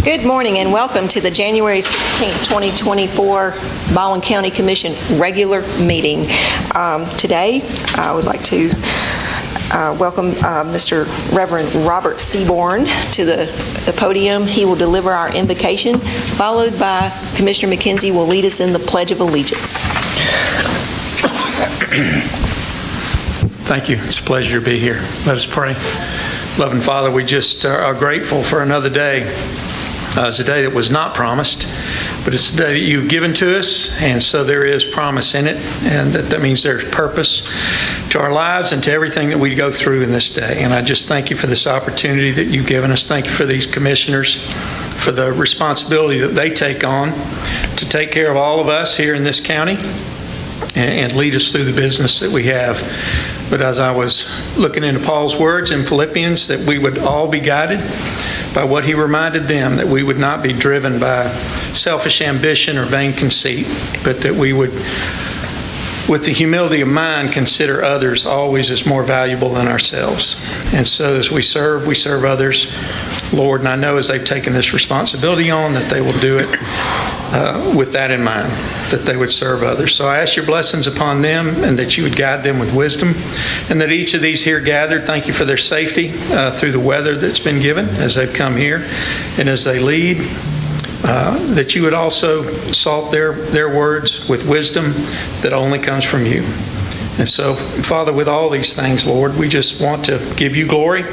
Good morning and welcome to the January 16th, 2024 Baldwin County Commission regular meeting. Today, I would like to welcome Mr. Reverend Robert Seaborn to the podium. He will deliver our invocation, followed by Commissioner McKenzie will lead us in the Pledge of Allegiance. Thank you. It's a pleasure to be here. Let us pray. Loving Father, we just are grateful for another day. It's a day that was not promised, but it's a day that you've given to us, and so there is promise in it, and that means there's purpose to our lives and to everything that we go through in this day. And I just thank you for this opportunity that you've given us. Thank you for these commissioners, for the responsibility that they take on to take care of all of us here in this county and lead us through the business that we have. But as I was looking into Paul's words in Philippians, that we would all be guided by what he reminded them, that we would not be driven by selfish ambition or vain conceit, but that we would, with the humility of mind, consider others always as more valuable than ourselves. And so as we serve others, Lord, and I know as they've taken this responsibility on, that they will do it with that in mind, that they would serve others. So I ask your blessings upon them, and that you would guide them with wisdom, and that each of these here gathered, thank you for their safety through the weather that's been given as they've come here and as they lead, that you would also salt their words with wisdom that only comes from you. And so, Father, with all these things, Lord, we just want to give you glory,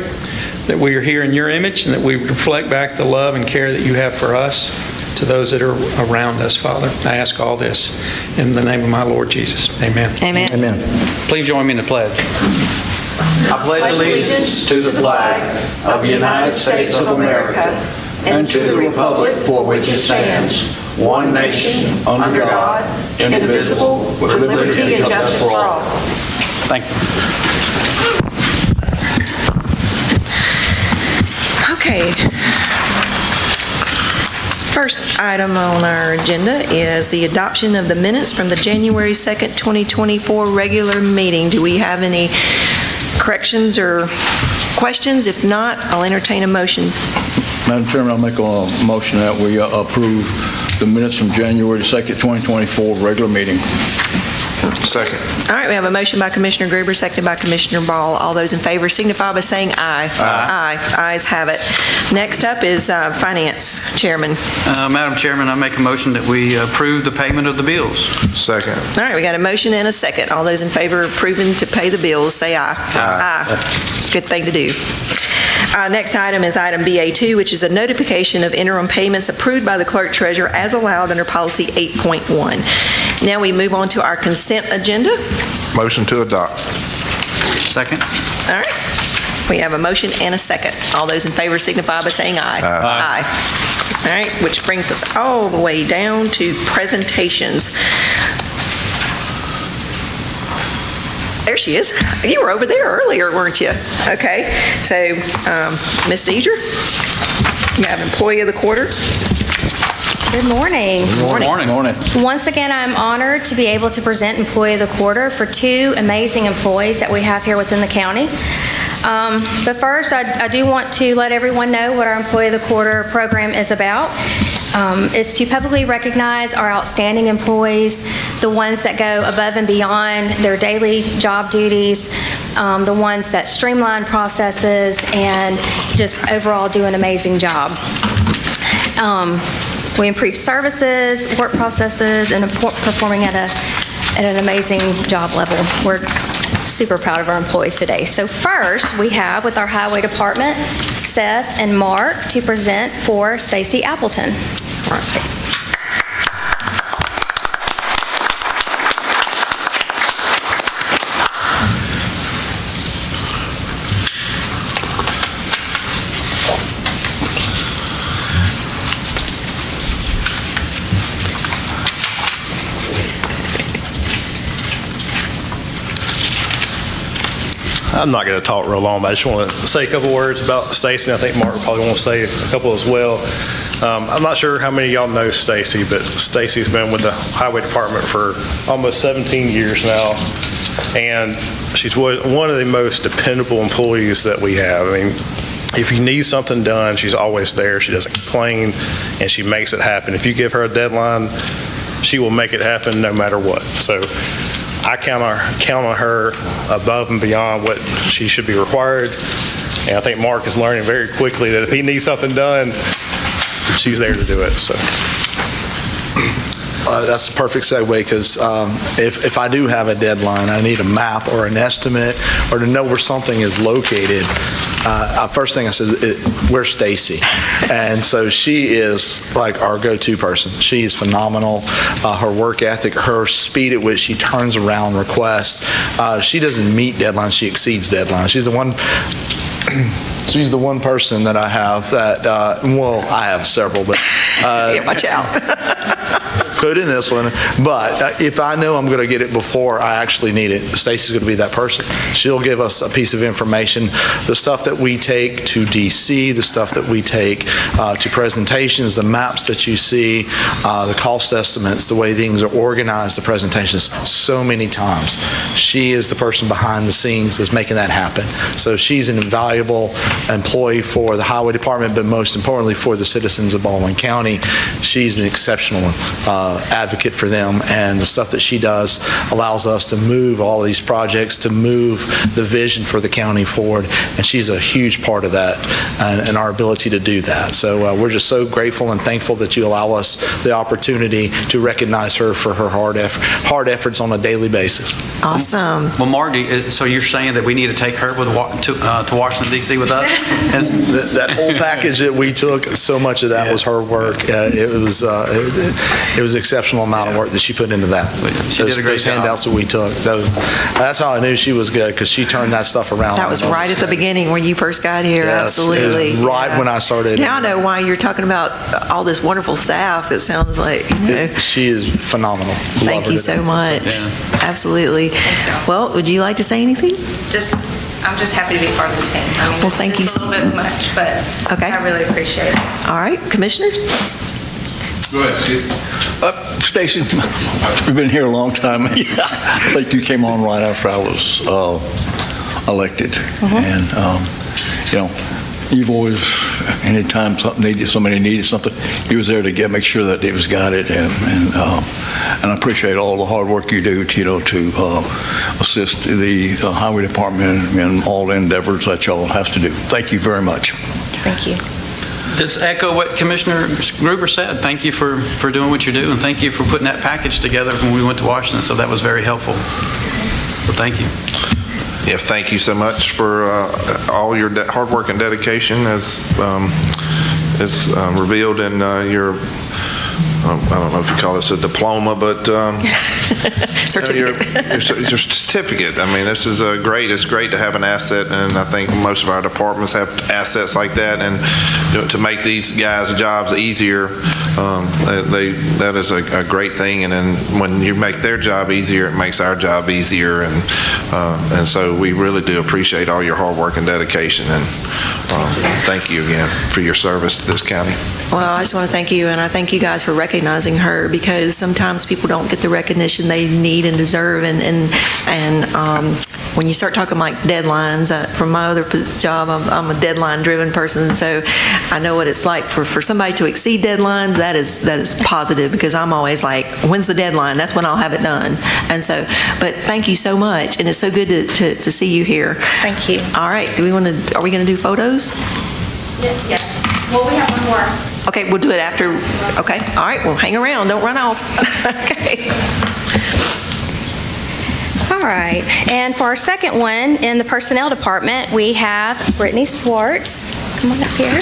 that we are here in your image, and that we reflect back the love and care that you have for us to those that are around us, Father. I ask all this in the name of my Lord Jesus. Amen. Amen. Amen. Please join me in the pledge. I pledge allegiance to the flag of the United States of America and to the republic for which it stands, one nation, under God, indivisible, with liberty and justice for all. Thank you. Okay. First item on our agenda is the adoption of the minutes from the January 2nd, 2024 regular meeting. Do we have any corrections or questions? If not, I'll entertain a motion. Madam Chairman, I'll make a motion that we approve the minutes from January 2nd, 2024 regular meeting. Second. All right, we have a motion by Commissioner Gruber, seconded by Commissioner Ball. All those in favor signify by saying aye. Aye. Aye. Ayes have it. Next up is Finance Chairman. Madam Chairman, I make a motion that we approve the payment of the bills. Second. All right, we got a motion and a second. All those in favor of approving to pay the bills, say aye. Aye. Good thing to do. Next item is item BA2, which is a notification of interim payments approved by the Clerk Treasurer as allowed under Policy 8.1. Now we move on to our consent agenda. Motion to adopt. Second. All right. We have a motion and a second. All those in favor signify by saying aye. Aye. All right, which brings us all the way down to presentations. There she is. You were over there earlier, weren't you? Okay. So, Ms. Zeger, you have Employee of the Quarter. Good morning. Good morning. Once again, I'm honored to be able to present Employee of the Quarter for two amazing employees that we have here within the county. But first, I do want to let everyone know what our Employee of the Quarter program is about. Is to publicly recognize our outstanding employees, the ones that go above and beyond their daily job duties, the ones that streamline processes and just overall do an amazing job. We improve services, work processes, and performing at an amazing job level. We're super proud of our employees today. So first, we have with our Highway Department, Seth and Mark to present for Stacy Appleton. All right. I'm not going to talk real long, but I just want to say a couple words about Stacy, and I think Mark probably want to say a couple as well. I'm not sure how many of y'all know Stacy, but Stacy's been with the Highway Department for almost 17 years now, and she's one of the most dependable employees that we have. I mean, If you need something done, she's always there. She doesn't complain, and she makes it happen. If you give her a deadline, she will make it happen no matter what. So I count on her above and beyond what she should be required. And I think Mark is learning very quickly that if he needs something done, she's there to do it. So. That's a perfect segue, because if I do have a deadline, I need a map or an estimate or to know where something is located. First thing I said, where's Stacy? And so she is like our go-to person. She is phenomenal. Her work ethic, her speed at which she turns around requests. She doesn't meet deadlines, she exceeds deadlines. She's the one person that I have that, I have several, but... Yeah, watch out. Put in this one, but if I know I'm going to get it before I actually need it, Stacy's going to be that person. She'll give us a piece of information. The stuff that we take to DC, the stuff that we take to presentations, the maps that you see, the cost estimates, the way things are organized, the presentations, so many times. She is the person behind the scenes that's making that happen. So she's an invaluable employee for the Highway Department, but most importantly for the citizens of Baldwin County. She's an exceptional advocate for them, and the stuff that she does allows us to move all of these projects, to move the vision for the county forward, and she's a huge part of that and our ability to do that. So we're just so grateful and thankful that you allow us the opportunity to recognize her for her hard efforts on a daily basis. Awesome. Well, Marty, so you're saying that we need to take her to Washington, D.C. with us? That whole package that we took, so much of that was her work. It was an exceptional amount of work that she put into that. She did a great those handouts that we took. So that's how I knew she was good, because she turned that stuff around. That was right at the beginning when you first got here. Yes, Absolutely. it was right when I started. Now I know why you're talking about all this wonderful staff. It sounds like, she is phenomenal. Thank you so much. Yeah. Absolutely. Well, would you like to say anything? I'm just happy to be part of the team. I mean, Well, thank you. It's a little bit much, but Okay. I really appreciate it. All right, Commissioner? Go ahead, Steve. Stacy, we've been here a long time. I think you came on right after I was elected. And, you've always, anytime somebody needed something, he was there to make sure that it was got it. And I appreciate all the hard work you do, to assist the Highway Department in all the endeavors that y'all have to do. Thank you very much. Thank you. Just echo what Commissioner Gruber said. Thank you for doing what you do, and thank you for putting that package together when we went to Washington. So that was very helpful. So thank you. Yeah, thank you so much for all your hard work and dedication as revealed in your, I don't know if you call this a diploma, but Certificate. your certificate. I mean, this is great. It's great to have an asset, and I think most of our departments have assets like that, and to make these guys' jobs easier, that is a great thing. And then when you make their job easier, it makes our job easier, and so we really do appreciate all your hard work and dedication, and thank you again for your service to this county. Well, I just want to thank you, and I thank you guys for recognizing her, because sometimes people don't get the recognition they need and deserve, and when you start talking like deadlines, from my other job, I'm a deadline-driven person, so I know what it's like for somebody to exceed deadlines. That is positive, because I'm always like, when's the deadline? That's when I'll have it done. And so, but thank you so much, and it's so good to see you here. Thank you. All right, are we going to do photos? Yes. Well, we have one more. Okay, we'll do it after. Okay, all right, well, hang around, don't run off. Okay. All right, and for our second one in the Personnel Department, we have Brittany Swartz. Come on up here.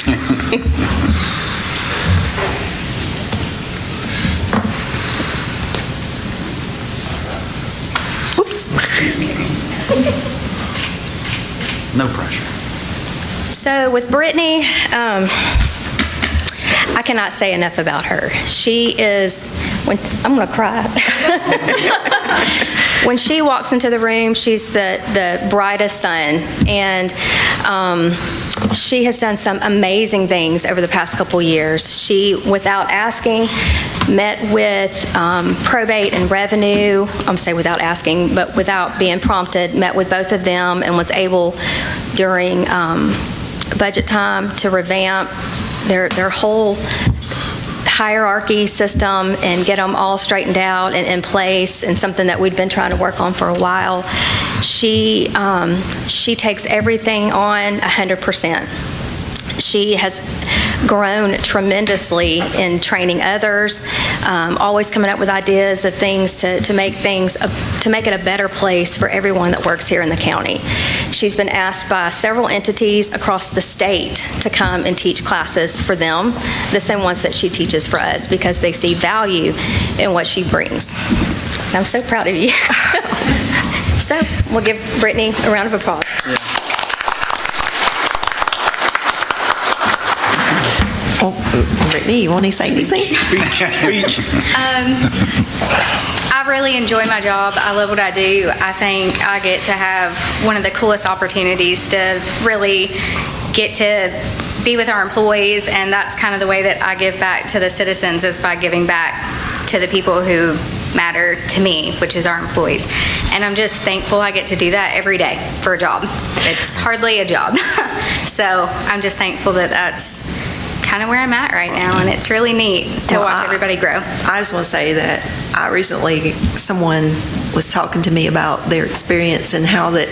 Oops. No pressure. So with Brittany, I cannot say enough about her. She is, I'm going to cry. When she walks into the room, she's the brightest sun, and she has done some amazing things over the past couple years. She, without asking, met with probate and revenue. I'm saying without asking, but without being prompted, met with both of them and was able during budget time to revamp their whole hierarchy system and get them all straightened out and in place, and something that we'd been trying to work on for a while. She takes everything on 100%. She has grown tremendously in training others, always coming up with ideas of things to make it a better place for everyone that works here in the county. She's been asked by several entities across the state to come and teach classes for them, the same ones that she teaches for us, because they see value in what she brings. And I'm so proud of you. So we'll give Brittany a round of applause. Brittany, you want to say anything? Speech. I really enjoy my job. I love what I do. I think I get to have one of the coolest opportunities to really get to be with our employees, and that's kind of the way that I give back to the citizens, is by giving back to the people who matter to me, which is our employees. And I'm just thankful I get to do that every day for a job. It's hardly a job. So I'm just thankful that that's kind of where I'm at right now, and it's really neat to watch everybody grow. I just want to say that someone was talking to me about their experience and how that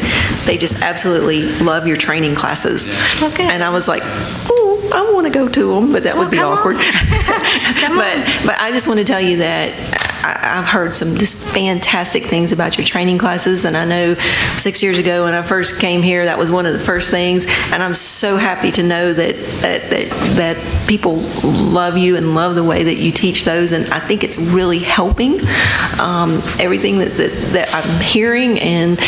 they just absolutely love your training classes. Okay. And I was like, ooh, I want to go to them, but that would be awkward. But I just want to tell you that I've heard some just fantastic things about your training classes, and I know 6 years ago when I first came here, that was one of the first things, and I'm so happy to know that people love you and love the way that you teach those, and I think it's really helping everything that I'm hearing, and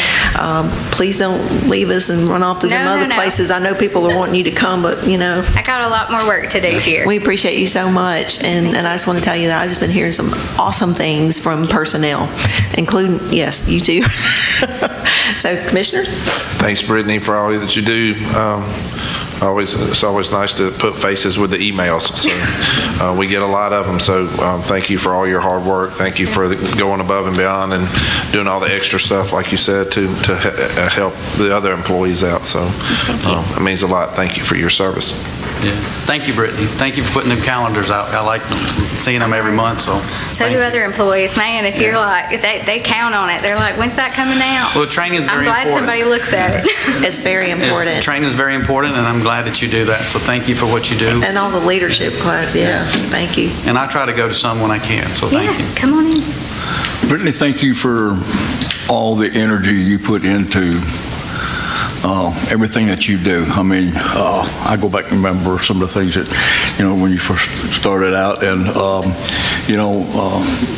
please don't leave us and run off to them other places. I know people are wanting you to come, but I got a lot more work to do here. We appreciate you so much, and I just want to tell you that I've just been hearing some awesome things from personnel, including, yes, you too. So, Commissioners? Thanks, Brittany, for all that you do. It's always nice to put faces with the emails. So we get a lot of them. So thank you for all your hard work. Thank you for going above and beyond and doing all the extra stuff, like you said, to help the other employees out. So it means a lot. Thank you for your service. Yeah. Thank you, Brittany. Thank you for putting them calendars out. I like seeing them every month. So do other employees. Man, if you're like, they count on it. They're like, when's that coming out? Well, training is very important. I'm glad somebody looks at it. It's very important. Training is very important, and I'm glad that you do that. So thank you for what you do. And all the leadership class, thank you. And I try to go to some when I can, so thank you. Come on in. Brittany, thank you for all the energy you put into everything that you do. I mean, I go back and remember some of the things that, when you first started out, and,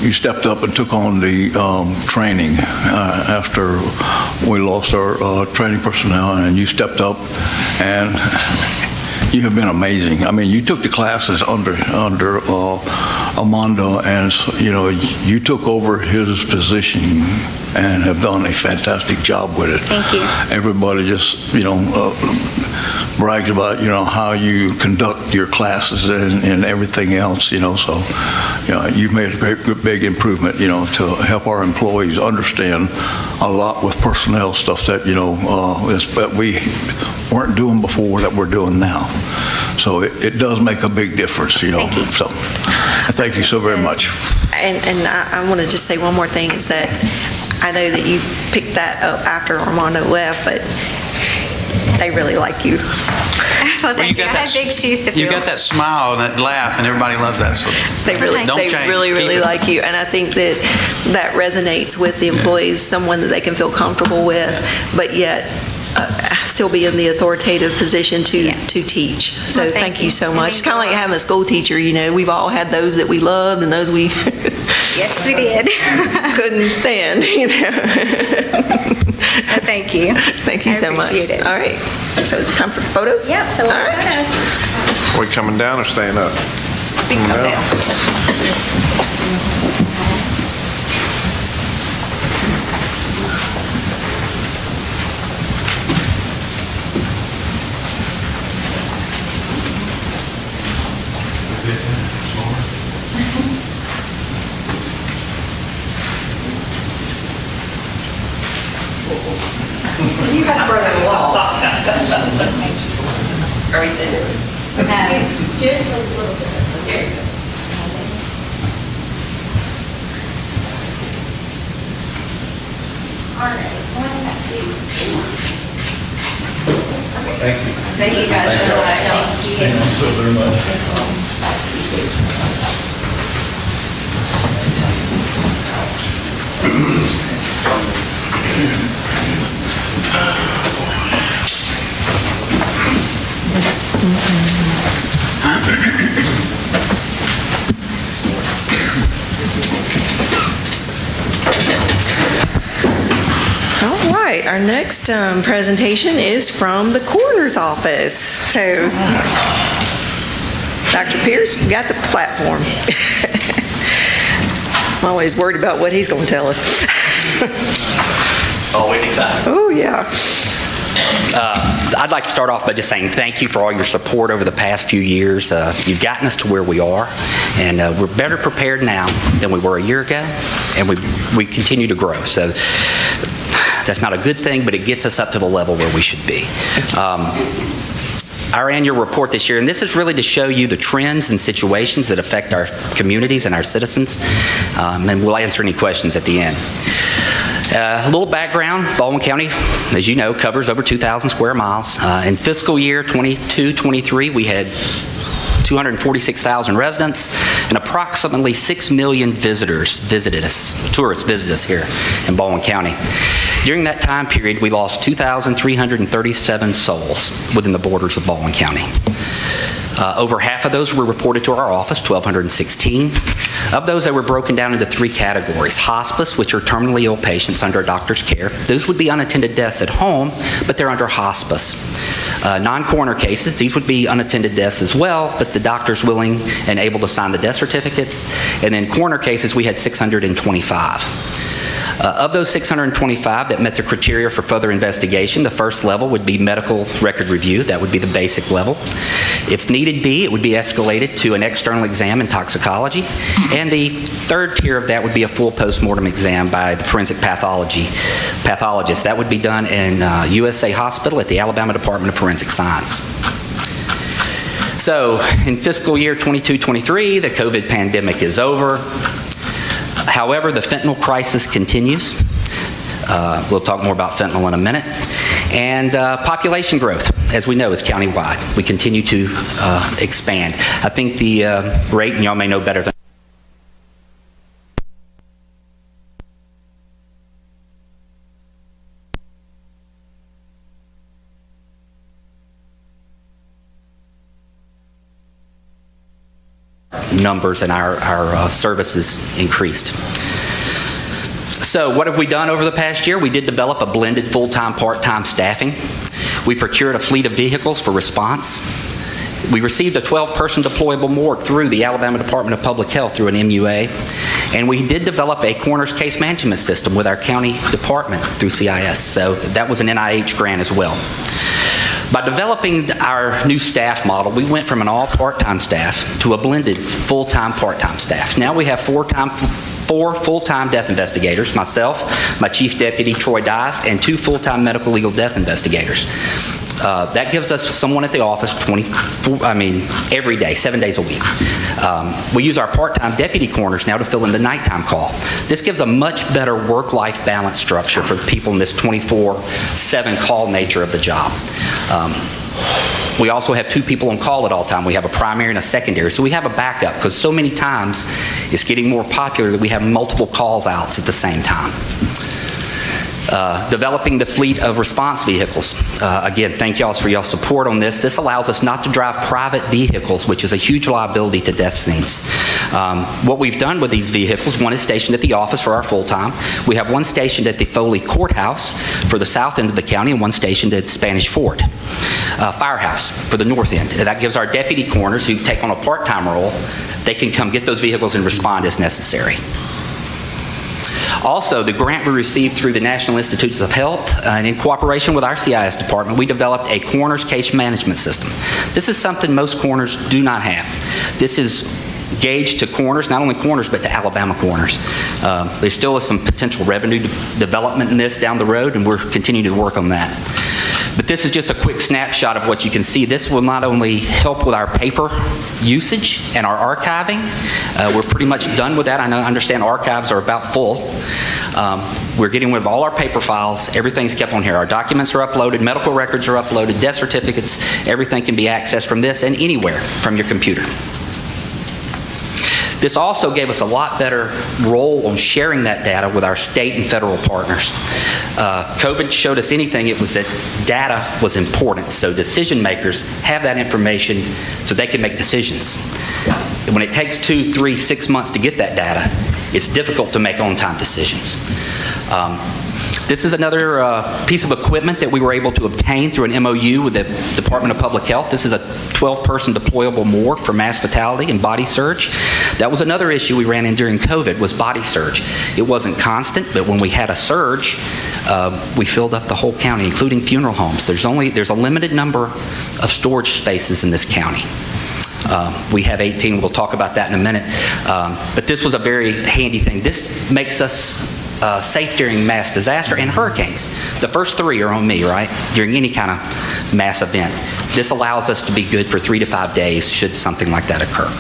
you stepped up and took on the training after we lost our training personnel, and you stepped up, and you have been amazing. I mean, you took the classes under Armando, and, you took over his position and have done a fantastic job with it. Thank you. Everybody just, brags about, how you conduct your classes and everything else, so, you've made a great, big improvement, to help our employees understand a lot with personnel stuff that, that we weren't doing before that we're doing now. So it does make a big difference, Thank you. So thank you so very much. And I want to just say one more thing, is that I know that you picked that up after Armando left, but they really like you. Well, thank you. I had big shoes to fill. You got that smile and that laugh, and everybody loves that. So They really Keep it. like you, and I think that resonates with the employees, someone that they can feel comfortable with, but yet still be in the authoritative position to teach. So Well, thank you so It much. means It's kind of a like lot. having a school teacher, we've all had those that we loved and those we Yes, we did. couldn't stand, Well, thank you. Thank you I so much. appreciate it. All right, so it's time for photos? Yep, so we'll All right. put us. Are we coming down or staying up? We can come down. You got further along. Are we sitting? Just a little bit. There you go. All right, 1, 2, 3. Thank you guys so much. Thank you so very much. All right, our next presentation is from the coroner's office. So, Dr. Pierce, you got the platform. I'm always worried about what he's going to tell us. Always excited. Oh, yeah. I'd like to start off by just saying thank you for all your support over the past few years. You've gotten us to where we are, and we're better prepared now than we were a year ago, and we continue to grow. So that's not a good thing, but it gets us up to the level where we should be. Our annual report this year, and this is really to show you the trends and situations that affect our communities and our citizens, and we'll answer any questions at the end. A little background, Baldwin County, as you know, covers over 2,000 square miles. In fiscal year 22-23, we had 246,000 residents, and approximately 6 million tourists visited us here in Baldwin County. During that time period, we lost 2,337 souls within the borders of Baldwin County. Over half of those were reported to our office, 1,216. Of those, they were broken down into 3 categories. Hospice, which are terminally ill patients under a doctor's care. Those would be unattended deaths at home, but they're under hospice. Non-coroner cases, these would be unattended deaths as well, but the doctor's willing and able to sign the death certificates. And then coroner cases, we had 625. Of those 625 that met the criteria for further investigation, the first level would be medical record review. That would be the basic level. If needed be, it would be escalated to an external exam in toxicology. And the third tier of that would be a full postmortem exam by the forensic pathologist. That would be done in USA Hospital at the Alabama Department of Forensic Science. So in fiscal year 22-23, the COVID pandemic is over. However, the fentanyl crisis continues. We'll talk more about fentanyl in a minute. And population growth, as we know, is countywide. We continue to expand. I think the rate, and y'all may know better than numbers and our services increased. So what have we done over the past year? We did develop a blended full-time, part-time staffing. We procured a fleet of vehicles for response. We received a 12-person deployable morgue through the Alabama Department of Public Health through an MUA. And we did develop a coroner's case management system with our county department through CIS. So that was an NIH grant as well. By developing our new staff model, we went from an all part-time staff to a blended full-time, part-time staff. Now we have 4 full-time death investigators, myself, my chief deputy, Troy Dice, and 2 full-time medical legal death investigators. That gives us someone at the office every day, 7 days a week. We use our part-time deputy coroners now to fill in the nighttime call. This gives a much better work-life balance structure for people in this 24/7 call nature of the job. We also have 2 people on call at all time. We have a primary and a secondary, so we have a backup because so many times it's getting more popular that we have multiple calls outs at the same time. Developing the fleet of response vehicles. Again, thank y'all for your support on this. This allows us not to drive private vehicles, which is a huge liability to death scenes. What we've done with these vehicles, one is stationed at the office for our full-time. We have one stationed at the Foley Courthouse for the south end of the county and one stationed at Spanish Fort Firehouse for the north end. And that gives our deputy coroners who take on a part-time role, they can come get those vehicles and respond as necessary. Also, the grant we received through the National Institutes of Health, and in cooperation with our CIS department, we developed a coroner's case management system. This is something most coroners do not have. This is gauged to coroners, not only coroners, but to Alabama coroners. There still is some potential revenue development in this down the road, and we're continuing to work on that. But this is just a quick snapshot of what you can see. This will not only help with our paper usage and our archiving. We're pretty much done with that. I understand archives are about full. We're getting rid of all our paper files. Everything's kept on here. Our documents are uploaded, medical records are uploaded, death certificates, everything can be accessed from this and anywhere from your computer. This also gave us a lot better role on sharing that data with our state and federal partners. COVID showed us anything, it was that data was important, so decision makers have that information so they can make decisions. When it takes 2, 3, 6 months to get that data, it's difficult to make on-time decisions. This is another piece of equipment that we were able to obtain through an MOU with the Department of Public Health. This is a 12-person deployable morgue for mass fatality and body surge. That was another issue we ran in during COVID, was body surge. It wasn't constant, but when we had a surge, we filled up the whole county, including funeral homes. There's a limited number of storage spaces in this county. We have 18. We'll talk about that in a minute. But this was a very handy thing. This makes us safe during mass disaster and hurricanes. The first 3 are on me, right? During any kind of mass event. This allows us to be good for 3 to 5 days should something like that occur.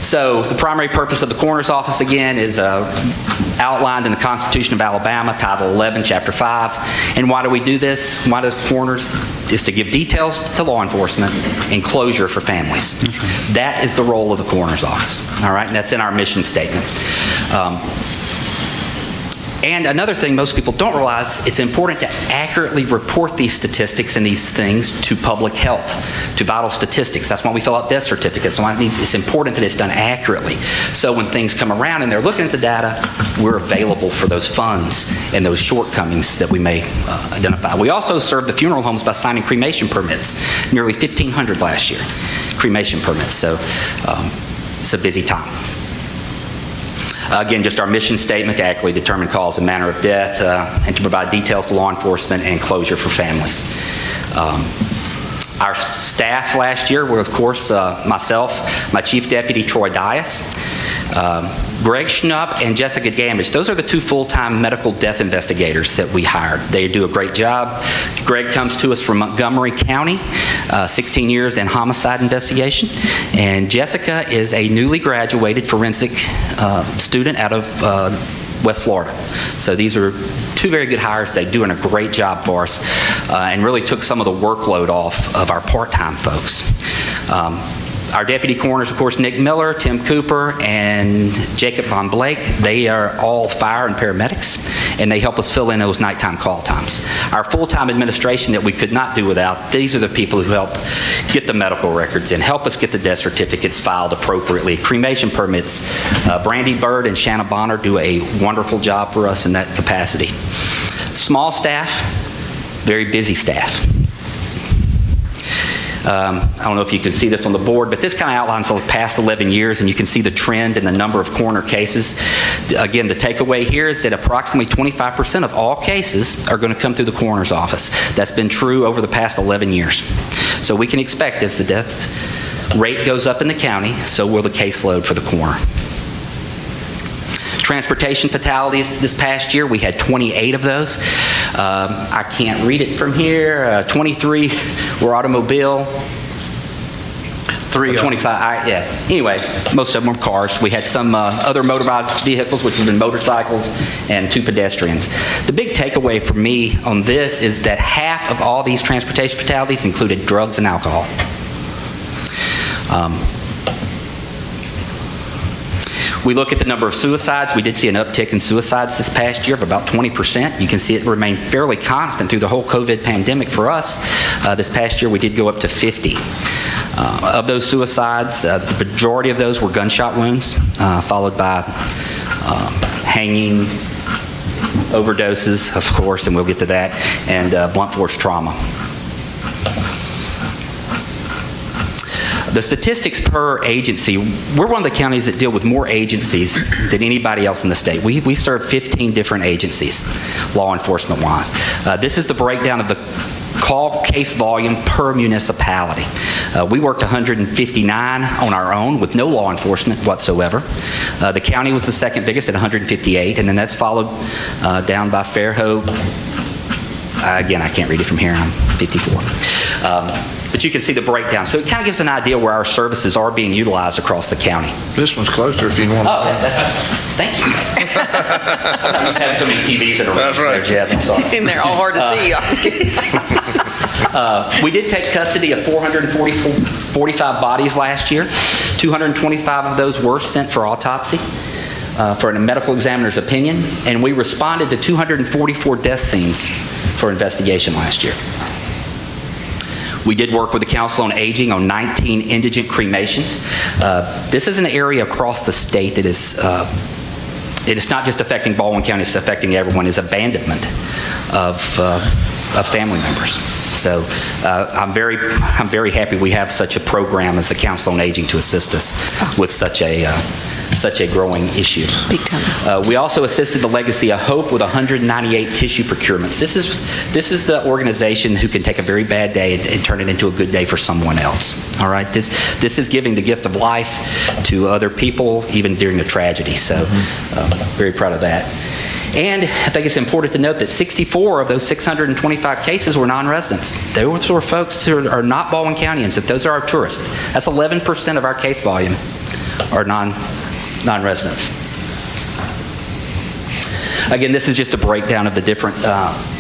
So the primary purpose of the coroner's office, again, is outlined in the Constitution of Alabama, Title 11, Chapter 5. And why do we do this? Why does coroners? Is to give details to law enforcement and closure for families. That is the role of the coroner's office. All right, and that's in our mission statement. And another thing most people don't realize, it's important to accurately report these statistics and these things to public health, to vital statistics. That's why we fill out death certificates. So it means it's important that it's done accurately. So when things come around and they're looking at the data, we're available for those funds and those shortcomings that we may identify. We also serve the funeral homes by signing cremation permits. Nearly 1,500 last year, cremation permits. So it's a busy time. Again, just our mission statement to accurately determine cause and manner of death and to provide details to law enforcement and closure for families. Our staff last year were, of course, myself, my Chief Deputy, Troy Dias, Greg Schnupp, and Jessica Gamage. Those are the 2 full-time medical death investigators that we hired. They do a great job. Greg comes to us from Montgomery County, 16 years in homicide investigation. And Jessica is a newly graduated forensic student out of West Florida. So these are 2 very good hires. They're doing a great job for us and really took some of the workload off of our part-time folks. Our deputy coroners, of course, Nick Miller, Tim Cooper, and Jacob Von Blake, they are all fire and paramedics, and they help us fill in those nighttime call times. Our full-time administration that we could not do without, these are the people who help get the medical records in, help us get the death certificates filed appropriately, cremation permits. Brandy Bird and Shanna Bonner do a wonderful job for us in that capacity. Small staff, very busy staff. I don't know if you can see this on the board, but this kind of outlines the past 11 years, and you can see the trend in the number of coroner cases. Again, the takeaway here is that approximately 25% of all cases are going to come through the coroner's office. That's been true over the past 11 years. So we can expect as the death rate goes up in the county, so will the caseload for the coroner. Transportation fatalities this past year, we had 28 of those. I can't read it from here. 23 were automobile. 25, yeah. Anyway, most of them were cars. We had some other motorized vehicles, which would have been motorcycles, and 2 pedestrians. The big takeaway for me on this is that half of all these transportation fatalities included drugs and alcohol. We look at the number of suicides. We did see an uptick in suicides this past year of about 20%. You can see it remained fairly constant through the whole COVID pandemic for us. This past year, we did go up to 50. Of those suicides, the majority of those were gunshot wounds, followed by hanging, overdoses, of course, and we'll get to that, and blunt force trauma. The statistics per agency, we're one of the counties that deal with more agencies than anybody else in the state. We serve 15 different agencies, law enforcement-wise. This is the breakdown of the call case volume per municipality. We worked 159 on our own with no law enforcement whatsoever. The county was the second biggest at 158, and then that's followed down by Fairhope, Again, I can't read it from here. I'm 54. But you can see the breakdown. So it kind of gives an idea where our services are being utilized across the county. This one's closer if you want. Oh, thank you. I'm not used to having so many TVs in a room. That's right. There, Jeff. I'm sorry. And they're all hard to see. We did take custody of 445 bodies last year. 225 of those were sent for autopsy, for a medical examiner's opinion, and we responded to 244 death scenes for investigation last year. We did work with the Council on Aging on 19 indigent cremations. This is an area across the state that is, it is not just affecting Baldwin County, it's affecting everyone, is abandonment of family members. So I'm very happy we have such a program as the Council on Aging to assist us with such a growing issue. Big time. We also assisted the Legacy of Hope with 198 tissue procurements. This is the organization who can take a very bad day and turn it into a good day for someone else. All right, this is giving the gift of life to other people, even during a tragedy. So, very proud of that. And I think it's important to note that 64 of those 625 cases were non-residents. Those were folks who are not Baldwin Countyans. If those are our tourists, that's 11% of our case volume are non-residents. Again, this is just a breakdown of the different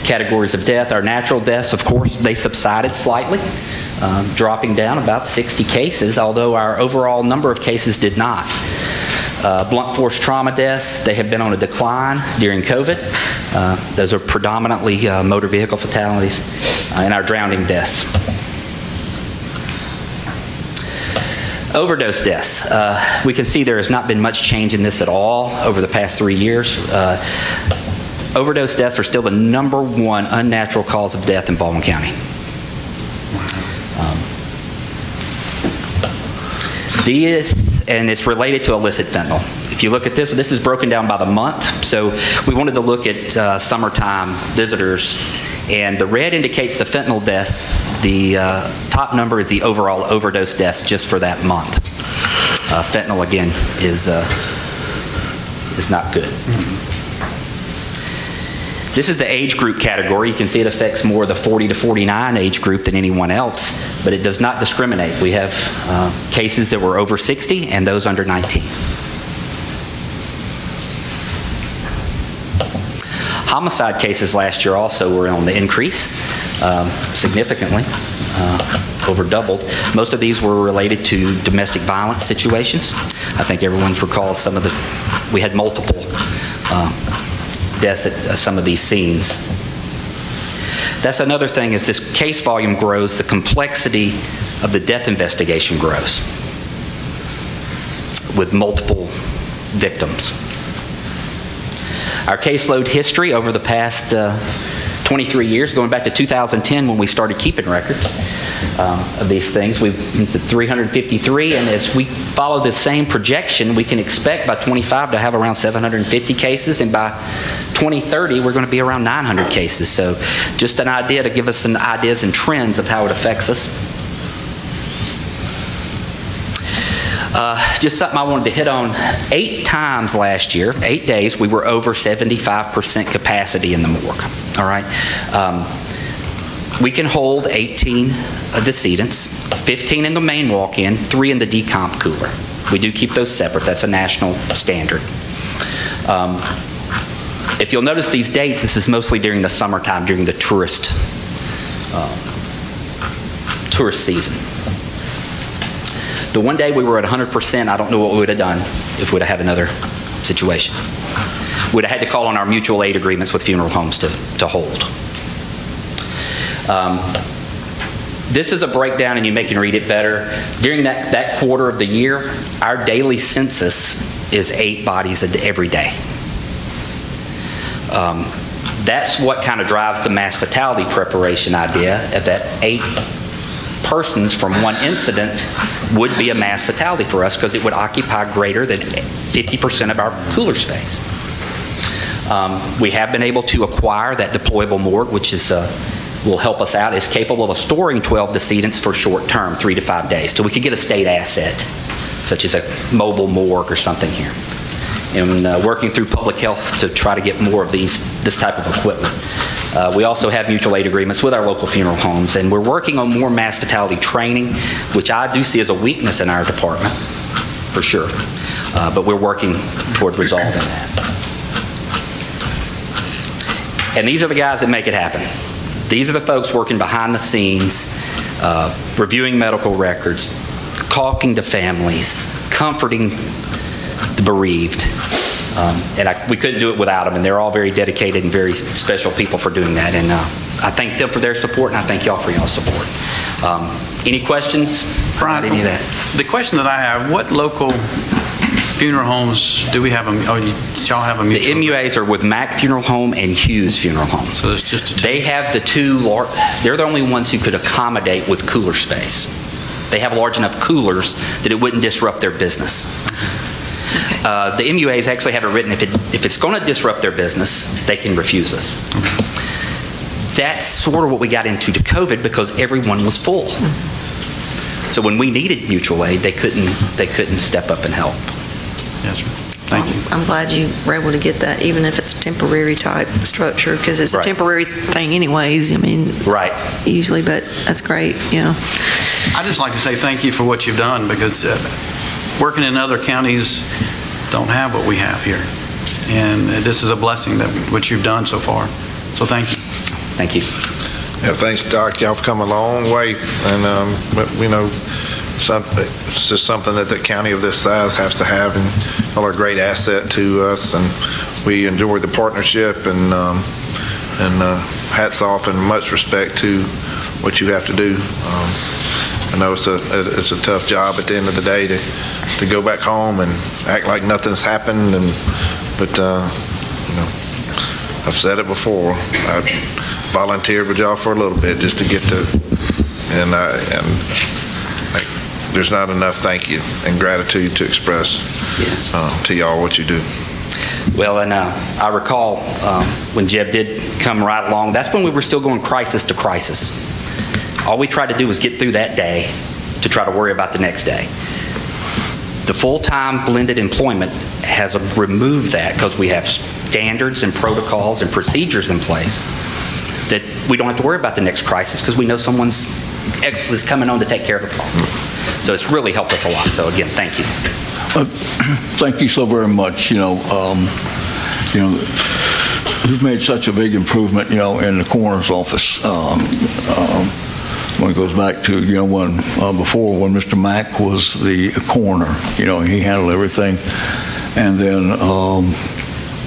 categories of death. Our natural deaths, of course, they subsided slightly, dropping down about 60 cases, although our overall number of cases did not. Blunt force trauma deaths, they have been on a decline during COVID. Those are predominantly motor vehicle fatalities, and our drowning deaths. Overdose deaths. We can see there has not been much change in this at all over the past 3 years. Overdose deaths are still the #1 unnatural cause of death in Baldwin County. And it's related to illicit fentanyl. If you look at this is broken down by the month. So we wanted to look at summertime visitors, and the red indicates the fentanyl deaths. The top number is the overall overdose deaths just for that month. Fentanyl, again, is not good. This is the age group category. You can see it affects more the 40 to 49 age group than anyone else, but it does not discriminate. We have cases that were over 60 and those under 19. Homicide cases last year also were on the increase significantly, over doubled. Most of these were related to domestic violence situations. I think everyone recalls we had multiple deaths at some of these scenes. That's another thing, as this case volume grows, the complexity of the death investigation grows with multiple victims. Our caseload history over the past 23 years, going back to 2010 when we started keeping records of these things, we've been to 353, and as we follow the same projection, we can expect by 25 to have around 750 cases, and by 2030 we're going to be around 900 cases. So just an idea to give us some ideas and trends of how it affects us. Just something I wanted to hit on. 8 times last year, 8 days, we were over 75% capacity in the morgue. All right. We can hold 18 decedents, 15 in the main walk-in, 3 in the decomp cooler. We do keep those separate. That's a national standard. If you'll notice these dates, this is mostly during the summertime, during the tourist season. The one day we were at 100%, I don't know what we would have done if we'd have had another situation. We'd have had to call on our mutual aid agreements with funeral homes to hold. This is a breakdown, and you may can read it better. During that quarter of the year, our daily census is 8 bodies every day. That's what kind of drives the mass fatality preparation idea, that 8 persons from one incident would be a mass fatality for us, because it would occupy greater than 50% of our cooler space. We have been able to acquire that deployable morgue, which will help us out. It's capable of storing 12 decedents for short term, 3 to 5 days. So we could get a state asset, such as a mobile morgue or something here. And working through public health to try to get more of this type of equipment. We also have mutual aid agreements with our local funeral homes, and we're working on more mass fatality training, which I do see as a weakness in our department, for sure. But we're working toward resolving that. And these are the guys that make it happen. These are the folks working behind the scenes, reviewing medical records, talking to families, comforting the bereaved. And we couldn't do it without them, and they're all very dedicated and very special people for doing that. And I thank them for their support, and I thank y'all for y'all's support. Any questions? Brian, Any of that? the question that I have, what local funeral homes do we have? Y'all have a The mutual? MUAs are with Mack Funeral Home and Hughes Funeral Home. So there's just a two? They have the two, they're the only ones who could accommodate with cooler space. They have large enough coolers that it wouldn't disrupt their business. The MUAs actually have it written, if it's going to disrupt their business, they can refuse us. That's sort of what we got into to COVID because everyone was full. So when we needed mutual aid, they couldn't step up and help. Yes, sir. Thank you. I'm glad you were able to get that, even if it's a temporary type structure, because it's a Right. temporary thing anyways, I mean. Right. Usually, but that's great, yeah. I'd just like to say thank you for what you've done, because working in other counties don't have what we have here. And this is a blessing, that what you've done so far. So thank you. Thank you. Yeah, thanks, Doc. Y'all have come a long way, and it's just something that the county of this size has to have, and y'all are a great asset to us, and we enjoy the partnership, and hats off and much respect to what you have to do. I know it's a tough job at the end of the day to go back home and act like nothing's happened, but I've said it before. I volunteered with y'all for a little bit just to get to, and there's not enough thank you and gratitude to express to y'all what you do. Well, and I recall when Jeb did come right along, that's when we were still going crisis to crisis. All we tried to do was get through that day to try to worry about the next day. The full-time blended employment has removed that because we have standards and protocols and procedures in place that we don't have to worry about the next crisis because we know someone's ex is coming on to take care of the problem. So it's really helped us a lot. So again, thank you. Thank you so very much. You've made such a big improvement, in the coroner's office. When it goes back to, when before when Mr. Mack was the coroner, he handled everything. And then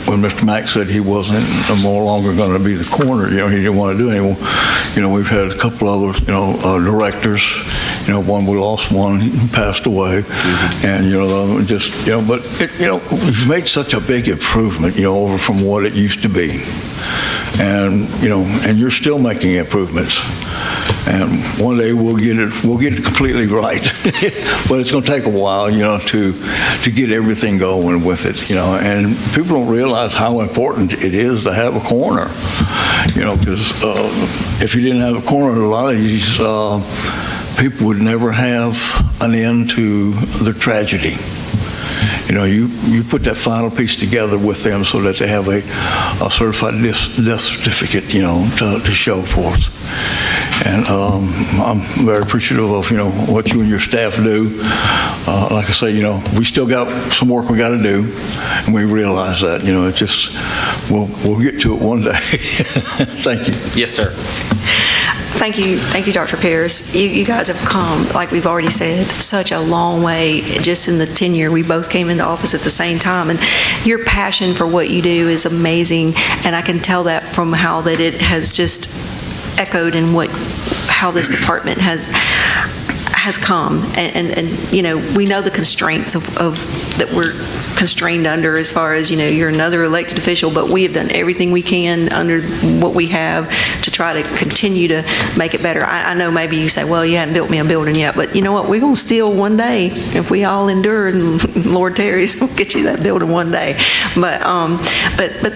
when Mr. Mack said he wasn't no longer going to be the coroner, he didn't want to do it anymore. We've had a couple other, directors. One we lost, one he passed away, and but we've made such a big improvement, over from what it used to be, and and you're still making improvements. And one day we'll get it completely right, but it's going to take a while, to get everything going with it, And people don't realize how important it is to have a coroner, because if you didn't have a coroner, a lot of these people would never have an end to the tragedy. You put that final piece together with them so that they have a certified death certificate, to show forth. And I'm very appreciative of, what you and your staff do. Like I say, we still got some work we got to do, and we realize that, it just, we'll get to it one day. Thank you. Yes, sir. Thank you, Dr. Pierce. You guys have come, like we've already said, such a long way just in the tenure. We both came into office at the same time, and your passion for what you do is amazing, and I can tell that from how that it has just echoed in how this department has come, and we know the constraints of that we're constrained under as far as you're another elected official, but we have done everything we can under what we have to try to continue to make it better. I know maybe you say, well, you haven't built me a building yet, but you know what, we're going to still one day, if we all endure and Lord tarries, we'll get you that building one day. But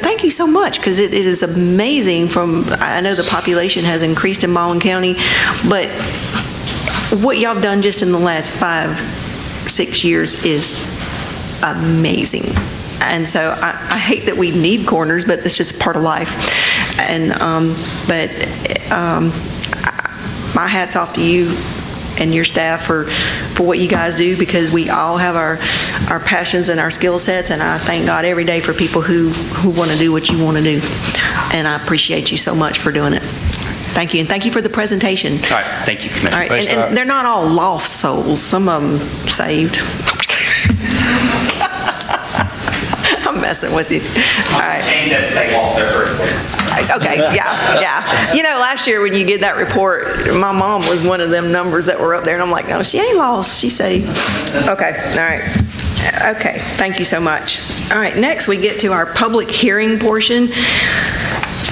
thank you so much, because it is amazing. I know the population has increased in Baldwin County, but what y'all have done just in the last 5-6 years is amazing. And so I hate that we need coroners, but it's just part of life. And my hat's off to you and your staff for what you guys do, because we all have our passions and our skill sets, and I thank God every day for people who want to do what you want to do. And I appreciate you so much for doing it. Thank you, and thank you for the presentation. All right, thank you, Commissioner. All right, and they're not all lost souls. Some of them saved. I'm messing with you. All right. Change that to say lost their first. Okay, yeah. You know, last year when you did that report, my mom was one of them numbers that were up there, and I'm like, no, she ain't lost, she's saved. Okay, all right. Okay, thank you so much. All right, next we get to our public hearing portion.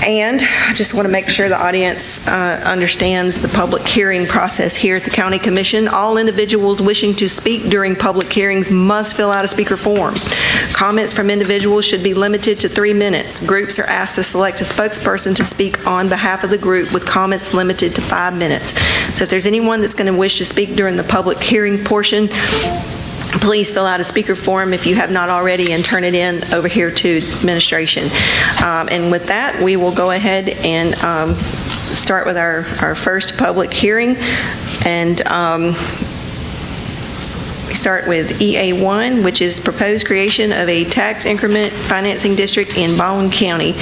And I just want to make sure the audience understands the public hearing process here at the County Commission. All individuals wishing to speak during public hearings must fill out a speaker form. Comments from individuals should be limited to 3 minutes. Groups are asked to select a spokesperson to speak on behalf of the group, with comments limited to 5 minutes. So if there's anyone that's going to wish to speak during the public hearing portion, please fill out a speaker form if you have not already and turn it in over here to administration. And with that, we will go ahead and start with our first public hearing. And we start with EA1, which is proposed creation of a tax increment financing district in Baldwin County.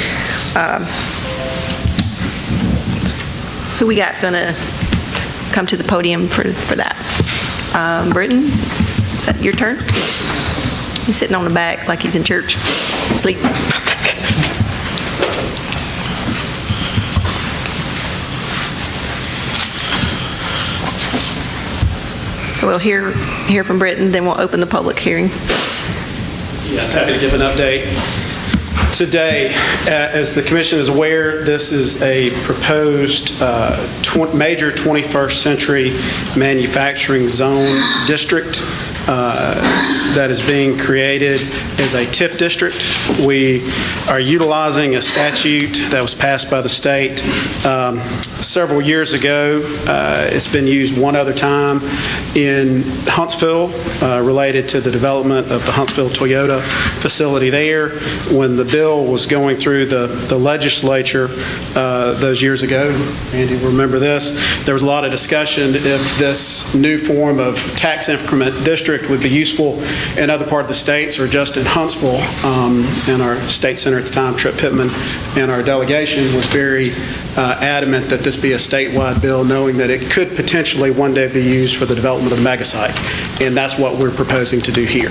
Who we got going to come to the podium for that? Britton? Is that your turn? He's sitting on the back like he's in church, sleep. We'll hear from Britton, then we'll open the public hearing. Yes, happy to give an update. Today, as the Commission is aware, this is a proposed major 21st century manufacturing zone district that is being created as a TIF district. We are utilizing a statute that was passed by the state several years ago. It's been used one other time in Huntsville related to the development of the Huntsville Toyota facility there. When the bill was going through the legislature those years ago, Andy will remember this, there was a lot of discussion if this new form of tax increment district would be useful in other parts of the states or just in Huntsville. And our state senator at the time, Tripp Pittman, and our delegation was very adamant that this be a statewide bill, knowing that it could potentially one day be used for the development of mega site. And that's what we're proposing to do here.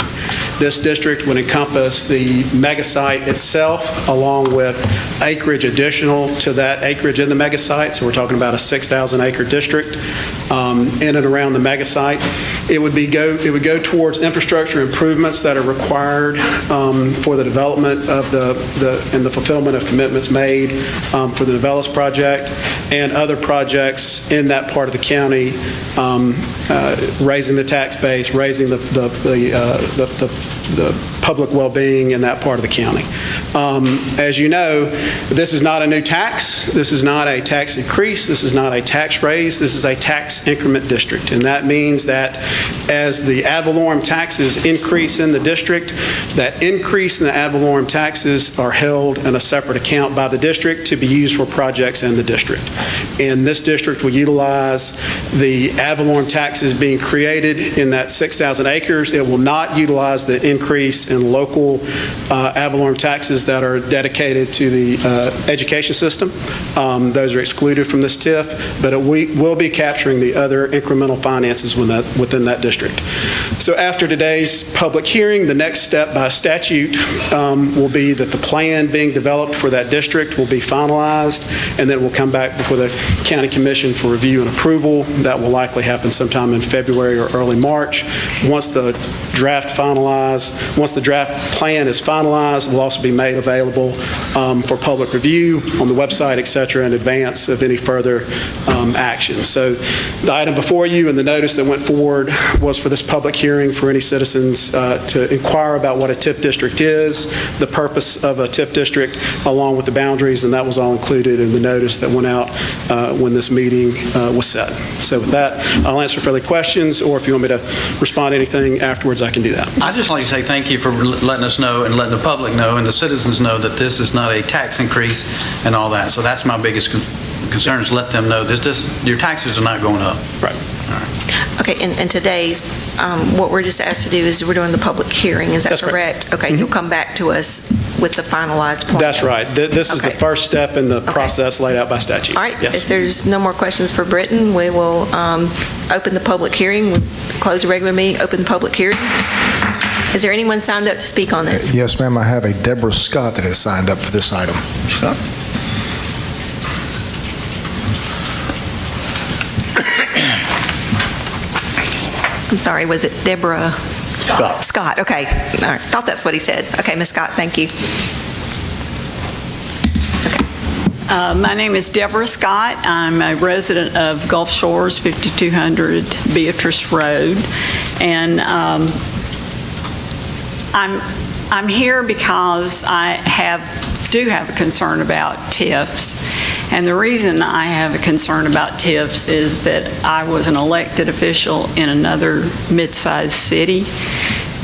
This district would encompass the mega site itself, along with acreage additional to that acreage in the mega site. So we're talking about a 6,000 acre district in and around the mega site. It would go towards infrastructure improvements that are required for the development of and the fulfillment of commitments made for the Novellis project and other projects in that part of the county, raising the tax base, raising the public well-being in that part of the county. As you know, this is not a new tax. This is not a tax increase. This is not a tax raise. This is a tax increment district. And that means that as the ad valorem taxes increase in the district, that increase in the ad valorem taxes are held in a separate account by the district to be used for projects in the district. And this district will utilize the ad valorem taxes being created in that 6,000 acres. It will not utilize the increase in local ad valorem taxes that are dedicated to the education system. Those are excluded from this TIF, but we will be capturing the other incremental finances within that district. So after today's public hearing, the next step by statute will be that the plan being developed for that district will be finalized, and then it will come back before the County Commission for review and approval. That will likely happen sometime in February or early March. Once the draft plan is finalized, it will also be made available for public review on the website, et cetera, in advance of any further action. So the item before you and the notice that went forward was for this public hearing for any citizens to inquire about what a TIF district is, the purpose of a TIF district, along with the boundaries, and that was all included in the notice that went out when this meeting was set. So with that, I'll answer further questions, or if you want me to respond to anything afterwards, I can do that. I'd just like to say thank you for letting us know and letting the public know and the citizens know that this is not a tax increase and all that. So that's my biggest concern, is let them know your taxes are not going up. Right. Okay, and today's, what we're just asked to do is we're doing the public hearing, is that That's correct? Okay, you'll come back to us with the finalized plan. That's right. This is the Okay. first step in the process laid out by statute. All right, Yes. if there's no more questions for Britton, we will open the public hearing, we'll close the regular meeting, open the public hearing. Is there anyone signed up to speak on this? Yes, ma'am. I have a Deborah Scott that has signed up for this item. Scott? I'm sorry, was it Deborah? Scott. Scott, okay. All right, thought that's what he said. Okay, Ms. Scott, thank you. My name is Deborah Scott. I'm a resident of Gulf Shores, 5200 Beatrice Road, and I'm here because I do have a concern about TIFs. And the reason I have a concern about TIFs is that I was an elected official in another mid-sized city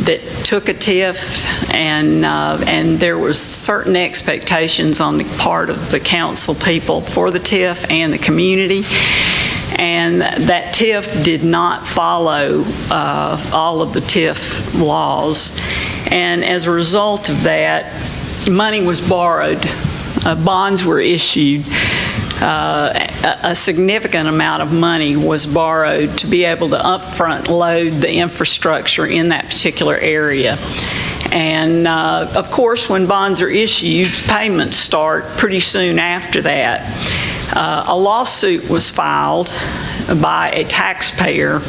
that took a TIF, and there was certain expectations on the part of the council people for the TIF and the community. And that TIF did not follow all of the TIF laws. And as a result of that, money was borrowed, bonds were issued, a significant amount of money was borrowed to be able to upfront load the infrastructure in that particular area. And of course, when bonds are issued, payments start pretty soon after that. A lawsuit was filed by a taxpayer,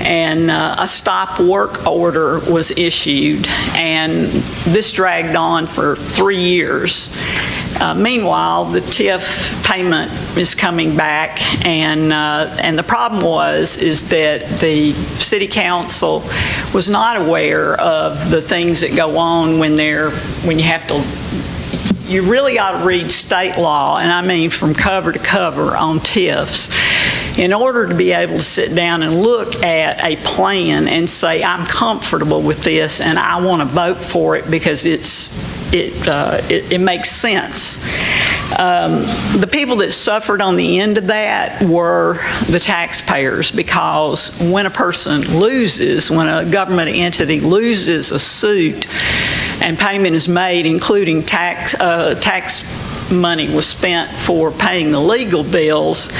and a stop work order was issued, and this dragged on for 3 years. Meanwhile, the TIF payment is coming back, and the problem is that the city council was not aware of the things that go on when you have to. You really ought to read state law, and I mean from cover to cover on TIFs, in order to be able to sit down and look at a plan and say, I'm comfortable with this and I want to vote for it because it makes sense. The people that suffered on the end of that were the taxpayers, because when a person loses, when a government entity loses a suit and payment is made, including tax money was spent for paying the legal bills,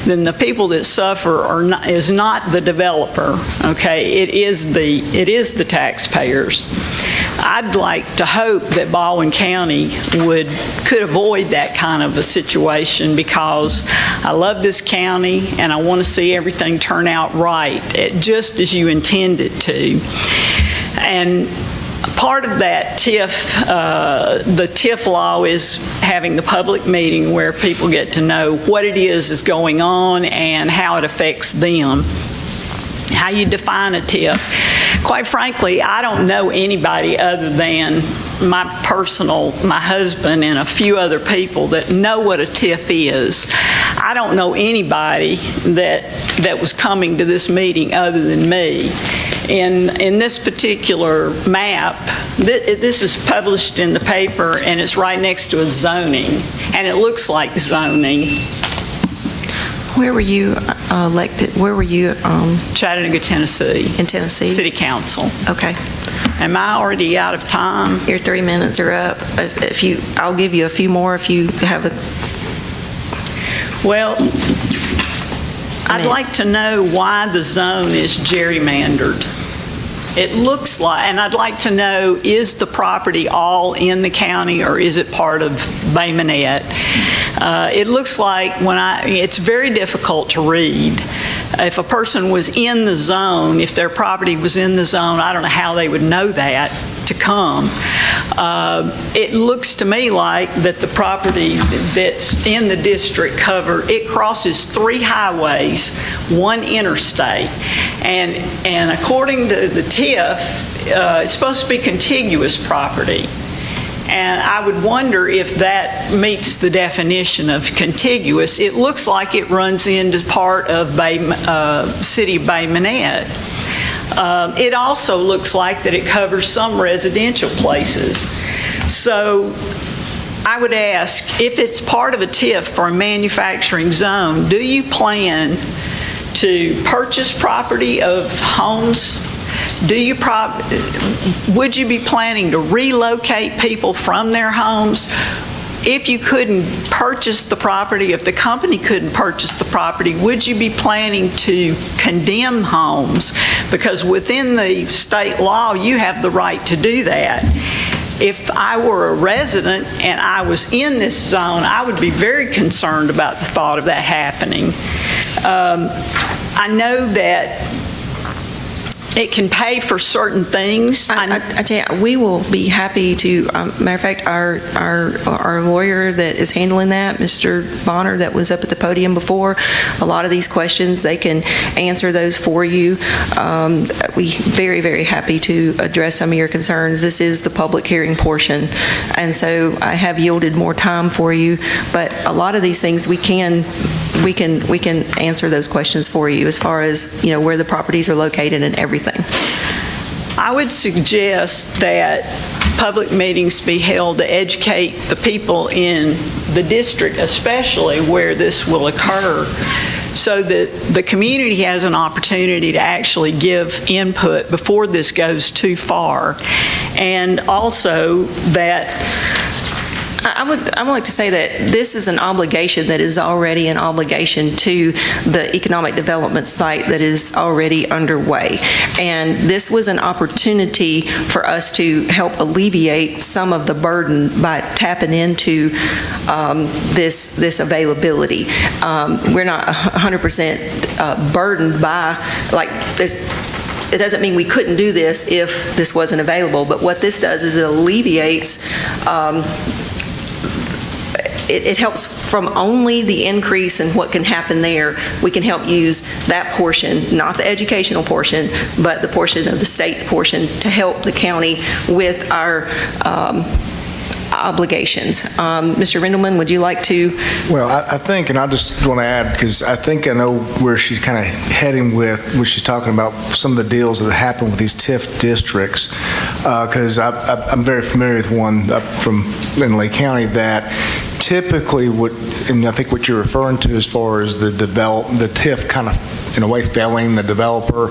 then the people that suffer is not the developer. Okay, it is the taxpayers. I'd like to hope that Baldwin County could avoid that kind of a situation, because I love this county and I want to see everything turn out right, just as you intend it to. And part of that TIF, the TIF law, is having the public meeting where people get to know what it is going on and how it affects them. How you define a TIF. Quite frankly, I don't know anybody other than my husband and a few other people that know what a TIF is. I don't know anybody that was coming to this meeting other than me. In this particular map, this is published in the paper, and it's right next to a zoning, and it looks like zoning. Where were you elected? Where were you? Chattanooga, Tennessee. In Tennessee? City Council. Okay. Am I already out of time? Your 3 minutes are up. I'll give you a few more if you have a... Well, I'd like to know why the zone is gerrymandered. It looks like, and I'd like to know, is the property all in the county or is it part of Bay Minette? It looks like it's very difficult to read, if a person was in the zone, if their property was in the zone, I don't know how they would know that to come. It looks to me like that the property that's in the district it crosses 3 highways, 1 interstate, and according to the TIF, it's supposed to be contiguous property. And I would wonder if that meets the definition of contiguous. It looks like it runs into part of City of Bay Minette. It also looks like that it covers some residential places. So I would ask, if it's part of a TIF for a manufacturing zone, do you plan to purchase property of homes? Would you be planning to relocate people from their homes? If you couldn't purchase the property, if the company couldn't purchase the property, would you be planning to condemn homes? Because within the state law, you have the right to do that. If I were a resident and I was in this zone, I would be very concerned about the thought of that happening. I know that it can pay for certain things. I tell you, we will be happy to. Matter of fact, our lawyer that is handling that, Mr. Bonner, that was up at the podium before, a lot of these questions, they can answer those for you. We very, very happy to address some of your concerns. This is the public hearing portion, and so I have yielded more time for you. But a lot of these things we can answer those questions for you as far as where the properties are located and everything. I would suggest that public meetings be held to educate the people in the district, especially where this will occur, so that the community has an opportunity to actually give input before this goes too far. And also that I would like to say that this is an obligation that is already an obligation to the economic development site that is already underway. And this was an opportunity for us to help alleviate some of the burden by tapping into this availability. We're not 100% burdened by, it doesn't mean we couldn't do this if this wasn't available, but what this does is it alleviates it helps from only the increase in what can happen there. We can help use that portion, not the educational portion, but the portion of the state's portion to help the county with our obligations. Mr. Rendelman, would you like to? Well, I think, and I just want to add, because I think I know where she's kind of heading with when she's talking about some of the deals that happen with these TIF districts, because I'm very familiar with one from in Lake County that typically and I think what you're referring to as far as the TIF kind of in a way failing the developer,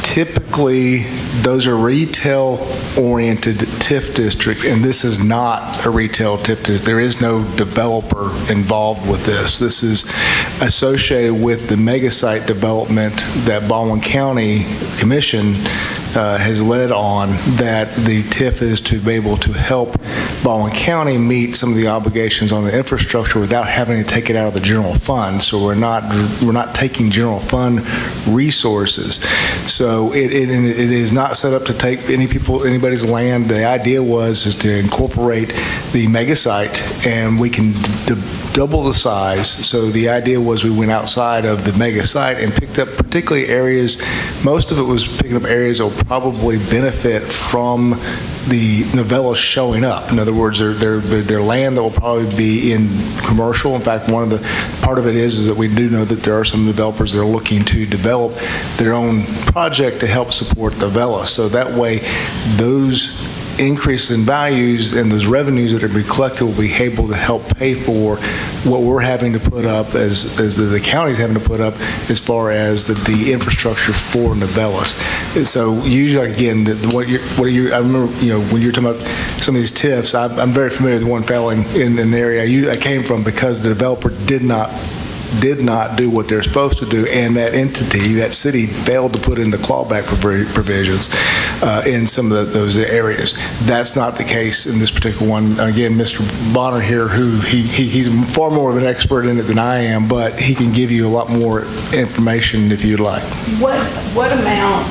typically those are retail-oriented TIF districts, and this is not a retail TIF district. There is no developer involved with this. This is associated with the mega site development that Baldwin County Commission has led on, that the TIF is to be able to help Baldwin County meet some of the obligations on the infrastructure without having to take it out of the general fund. So we're not taking general fund resources. So it is not set up to take anybody's land. The idea is to incorporate the mega site, and we can double the size. So the idea was we went outside of the mega site and picked up particularly areas. Most of it was picking up areas that will probably benefit from the novellas showing up. In other words, they're land that will probably be in commercial. In fact, part of it is that we do know that there are some developers that are looking to develop their own project to help support the novella. So that way, those increases in values and those revenues that are be collected will be able to help pay for what we're having to put up as the county's having to put up as far as the infrastructure for novellas. And so usually, again, I remember, when you're talking about some of these TIFs, I'm very familiar with the one failing in the area I came from, because the developer did not did not do what they're supposed to do, and that entity, that city, failed to put in the clawback provisions in some of those areas. That's not the case in this particular one. Again, Mr. Bonner here, who he's far more of an expert in it than I am, but he can give you a lot more information if you'd like. What amount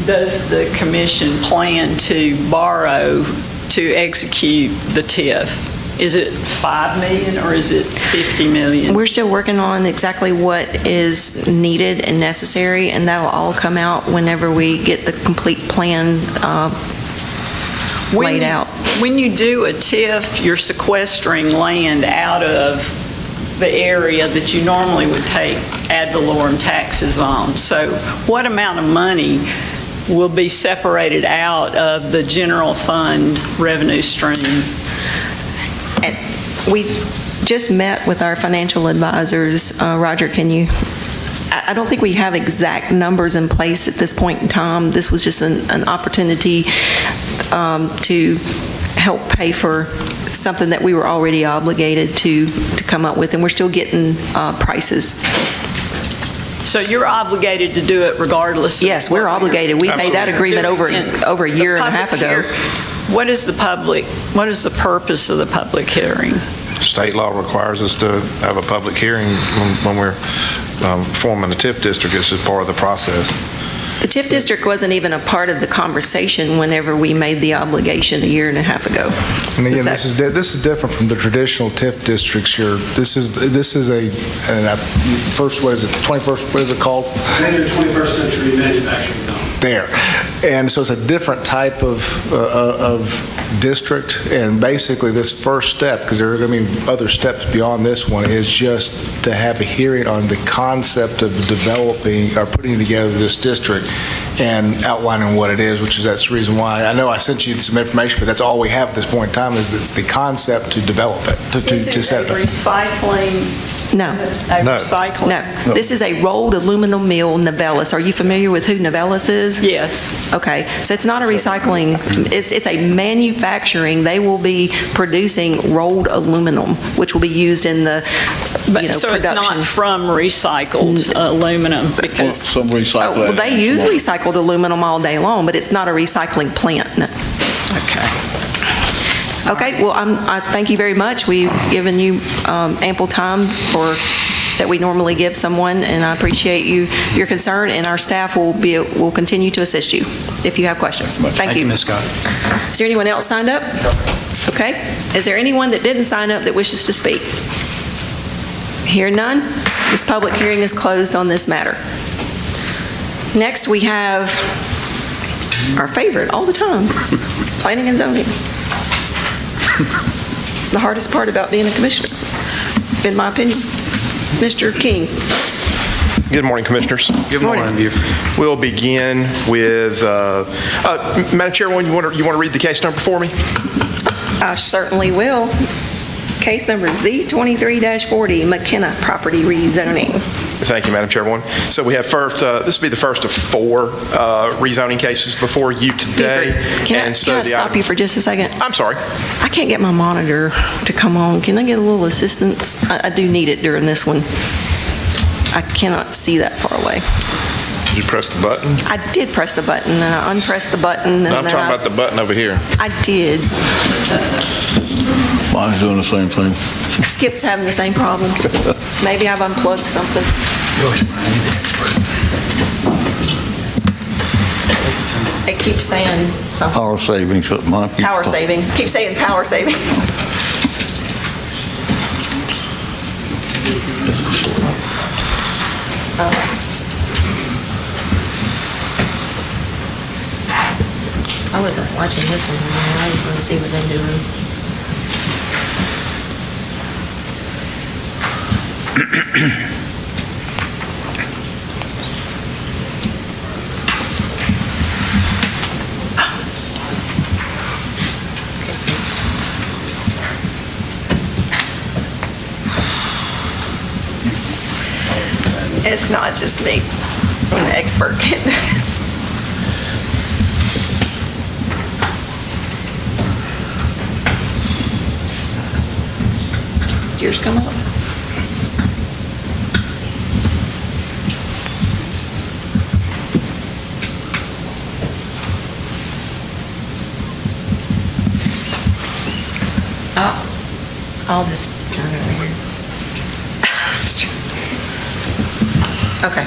does the commission plan to borrow to execute the TIF? Is it $5 million or is it $50 million? We're still working on exactly what is needed and necessary, and that will all come out whenever we get the complete plan laid out. When you do a TIF, you're sequestering land out of the area that you normally would take ad valorem taxes on. So what amount of money will be separated out of the general fund revenue stream? And we just met with our financial advisors. Roger, can you? I don't think we have exact numbers in place at this point in time. This was just an opportunity to help pay for something that we were already obligated to come up with, and we're still getting prices. So you're obligated to do it regardless? Yes, we're obligated. We made that agreement over a year and a half ago. What is the purpose of the public hearing? State law requires us to have a public hearing when we're forming a TIF district. It's just part of the process. The TIF district wasn't even a part of the conversation whenever we made the obligation a year and a half ago. And again, this is different from the traditional TIF districts. This is a first, what is it? The 21st, what is it called? Standard 21st century manufacturing zone. There, and so it's a different type of district. And basically, this first step, because there are going to be other steps beyond this one, is just to have a hearing on the concept of developing or putting together this district and outlining what it is, that's the reason why I know I sent you some information, but that's all we have at this point in time is it's the concept to develop it, to set it up. Recycling? No. Recycling? No. This is a rolled aluminum mill, Novellis. Are you familiar with who Novellis is? Yes. Okay. So it's not a recycling. It's a manufacturing. They will be producing rolled aluminum, which will be used in the So production. it's not from recycled aluminum because some recycling. They use recycled aluminum all day long, but it's not a recycling plant. No. Okay. Okay, well, I thank you very much. We've given you ample time that we normally give someone, and I appreciate your concern, and our staff will continue to assist you if you have questions. Thank you. Ms. Scott. Is there anyone else signed up? Okay. Is there anyone that didn't sign up that wishes to speak? Hear none? This public hearing is closed on this matter. Next, we have our favorite all the time, planning and zoning. The hardest part about being a commissioner, in my opinion. Mr. King. Good morning, Commissioners. Good morning. We'll begin with, Madam Chairwoman, you want to read the case number for me? I certainly will. Case number Z23-40, McKenna property rezoning. Thank you, Madam Chairwoman. So we have this will be the first of 4 rezoning cases before you today. Can I stop you for just a second? I'm sorry. I can't get my monitor to come on. Can I get a little assistance? I do need it during this one. I cannot see that far away. Did you press the button? I did press the button, and I unpressed the button. No, I'm talking about the button over here. I did. Mine's doing the same thing. Skip's having the same problem. Maybe I've unplugged something. It keeps saying something. Power saving. So Power saving. Keep saying power saving. I wasn't watching this one. I just want to see what they're doing. It's not just me. I'm an expert. Did yours come up? I'll just turn over here. Okay.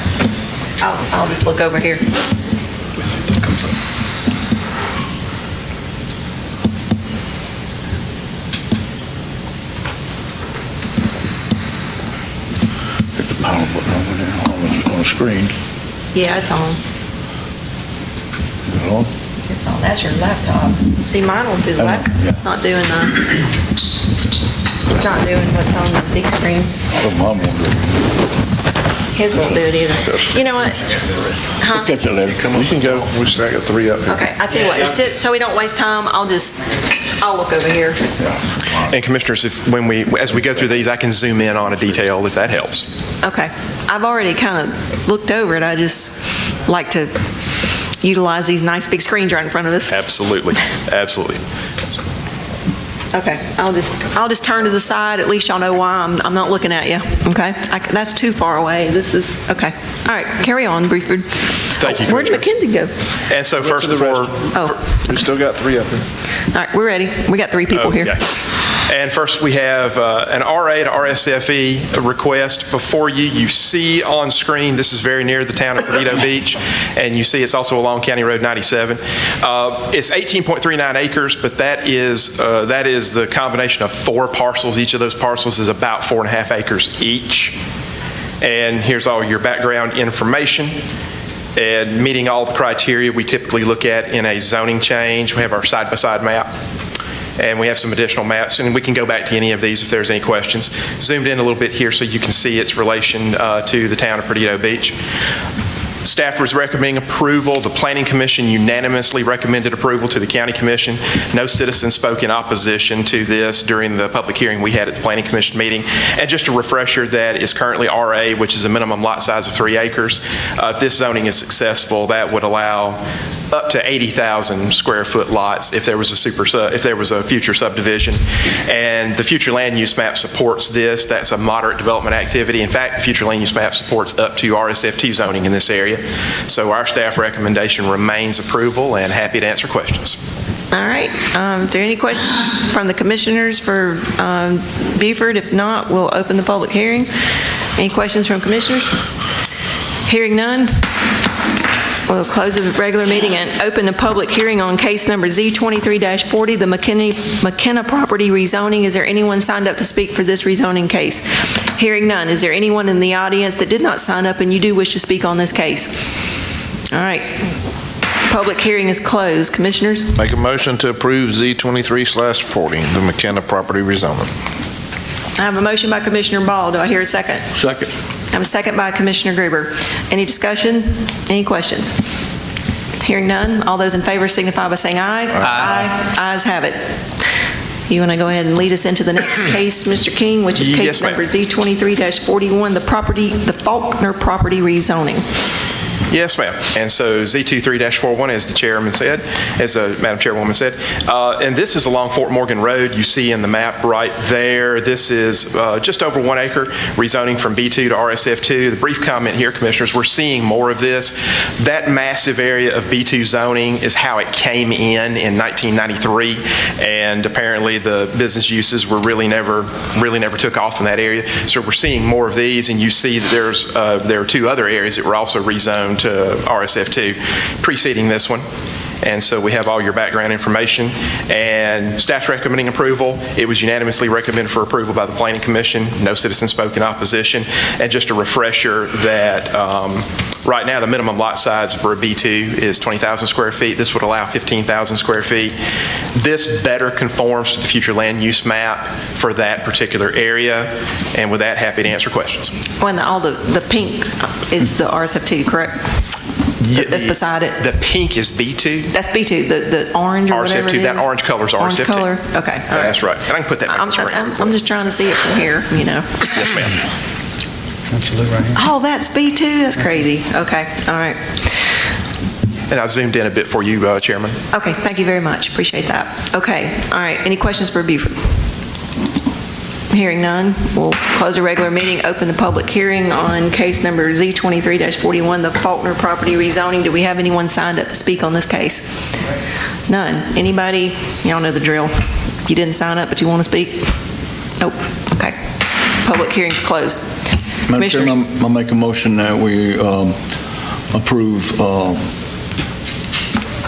I'll just look over here. Hit the power button over there on the screen. Yeah, it's on. Is it on? It's on. That's your laptop. See, mine will do the laptop. Yeah. It's not doing it's not doing what's on the big screens. Oh, mine won't do it. His won't do it either. You know what? Look at that letter. Come on. You can go. We still got 3 up here. Okay, I tell you what, so we don't waste time, I'll look over here. And Commissioners, as we go through these, I can zoom in on a detail if that helps. Okay. I've already kind of looked over it. I just like to utilize these nice big screens right in front of us. Absolutely. Absolutely. Okay. I'll just turn to the side. At least y'all know why I'm not looking at you. Okay. That's too far away. This is okay. All right. Carry on, Brieford. Thank you, Where'd Mackenzie go? And so first before... We still got 3 up here. All right. We're ready. We got 3 people here. Okay. And first we have an RA to RSFE request before you. You see on screen, this is very near the town of Perdido Beach, and you see it's also along County Road 97. It's 18.39 acres, but that is the combination of 4 parcels. Each of those parcels is about 4.5 acres each. And here's all your background information. And meeting all the criteria we typically look at in a zoning change. We have our side-by-side map. And we have some additional maps, and we can go back to any of these if there's any questions. Zoomed in a little bit here so you can see its relation to the town of Perdido Beach. Staff was recommending approval. The Planning Commission unanimously recommended approval to the County Commission. No citizen spoke in opposition to this during the public hearing we had at the Planning Commission meeting. And just a refresher, that is currently RA, which is a minimum lot size of 3 acres. If this zoning is successful, that would allow up to 80,000 square foot lots if there was a future subdivision. And the future land use map supports this. That's a moderate development activity. In fact, the future land use map supports up to RSF2 zoning in this area. So our staff recommendation remains approval, and happy to answer questions. All right. Is there any questions from the commissioners for Beaufort? If not, we'll open the public hearing. Any questions from commissioners? Hearing none, we'll close the regular meeting and open the public hearing on case number Z23-40, the McKenna property rezoning. Is there anyone signed up to speak for this rezoning case? Hearing none. Is there anyone in the audience that did not sign up and you do wish to speak on this case? All right. Public hearing is closed. Commissioners? Make a motion to approve Z23/40, the McKenna property rezoning. I have a motion by Commissioner Ball. Do I hear a second? Second. I have a second by Commissioner Gruber. Any discussion? Any questions? Hearing none. All those in favor signify by saying aye. Aye. Ayes have it. You want to go ahead and lead us into the next case, Mr. King, which is case number Z23-41, the Faulkner property rezoning. Yes, ma'am. And so Z23-41, as the chairman said, as the Madam Chairwoman said, and this is along Fort Morgan Road. You see in the map right there. This is just over 1 acre, rezoning from B2 to RSF2. The brief comment here, Commissioners, we're seeing more of this. That massive area of B2 zoning is how it came in 1993, and apparently the business uses were really never took off in that area. So we're seeing more of these, and you see that there are 2 other areas that were also rezoned to RSF2 preceding this one. And so we have all your background information, and staff's recommending approval. It was unanimously recommended for approval by the Planning Commission. No citizen spoke in opposition. And just a refresher that right now the minimum lot size for a B2 is 20,000 square feet. This would allow 15,000 square feet. This better conforms to the future land use map for that particular area. And with that, happy to answer questions. When all the pink is the RSF2, correct? That's beside it. The pink is B2. That's B2. The orange or whatever it is. That orange color is RSF2. Orange color. Okay. All right. That's right. And I can put that back on the screen. I'm just trying to see it from here. Yes, ma'am. Right here. Oh, that's B2. That's crazy. Okay. All right. And I zoomed in a bit for you, Chairman. Okay. Thank you very much. Appreciate that. Okay. All right. Any questions for Beaufort? Hearing none, we'll close the regular meeting, open the public hearing on case number Z23-41, the Faulkner property rezoning. Do we have anyone signed up to speak on this case? None. Anybody? Y'all know the drill. You didn't sign up, but you want to speak? Nope. Okay. Public hearing's closed. Madam Chairman, I'll make a motion that we approve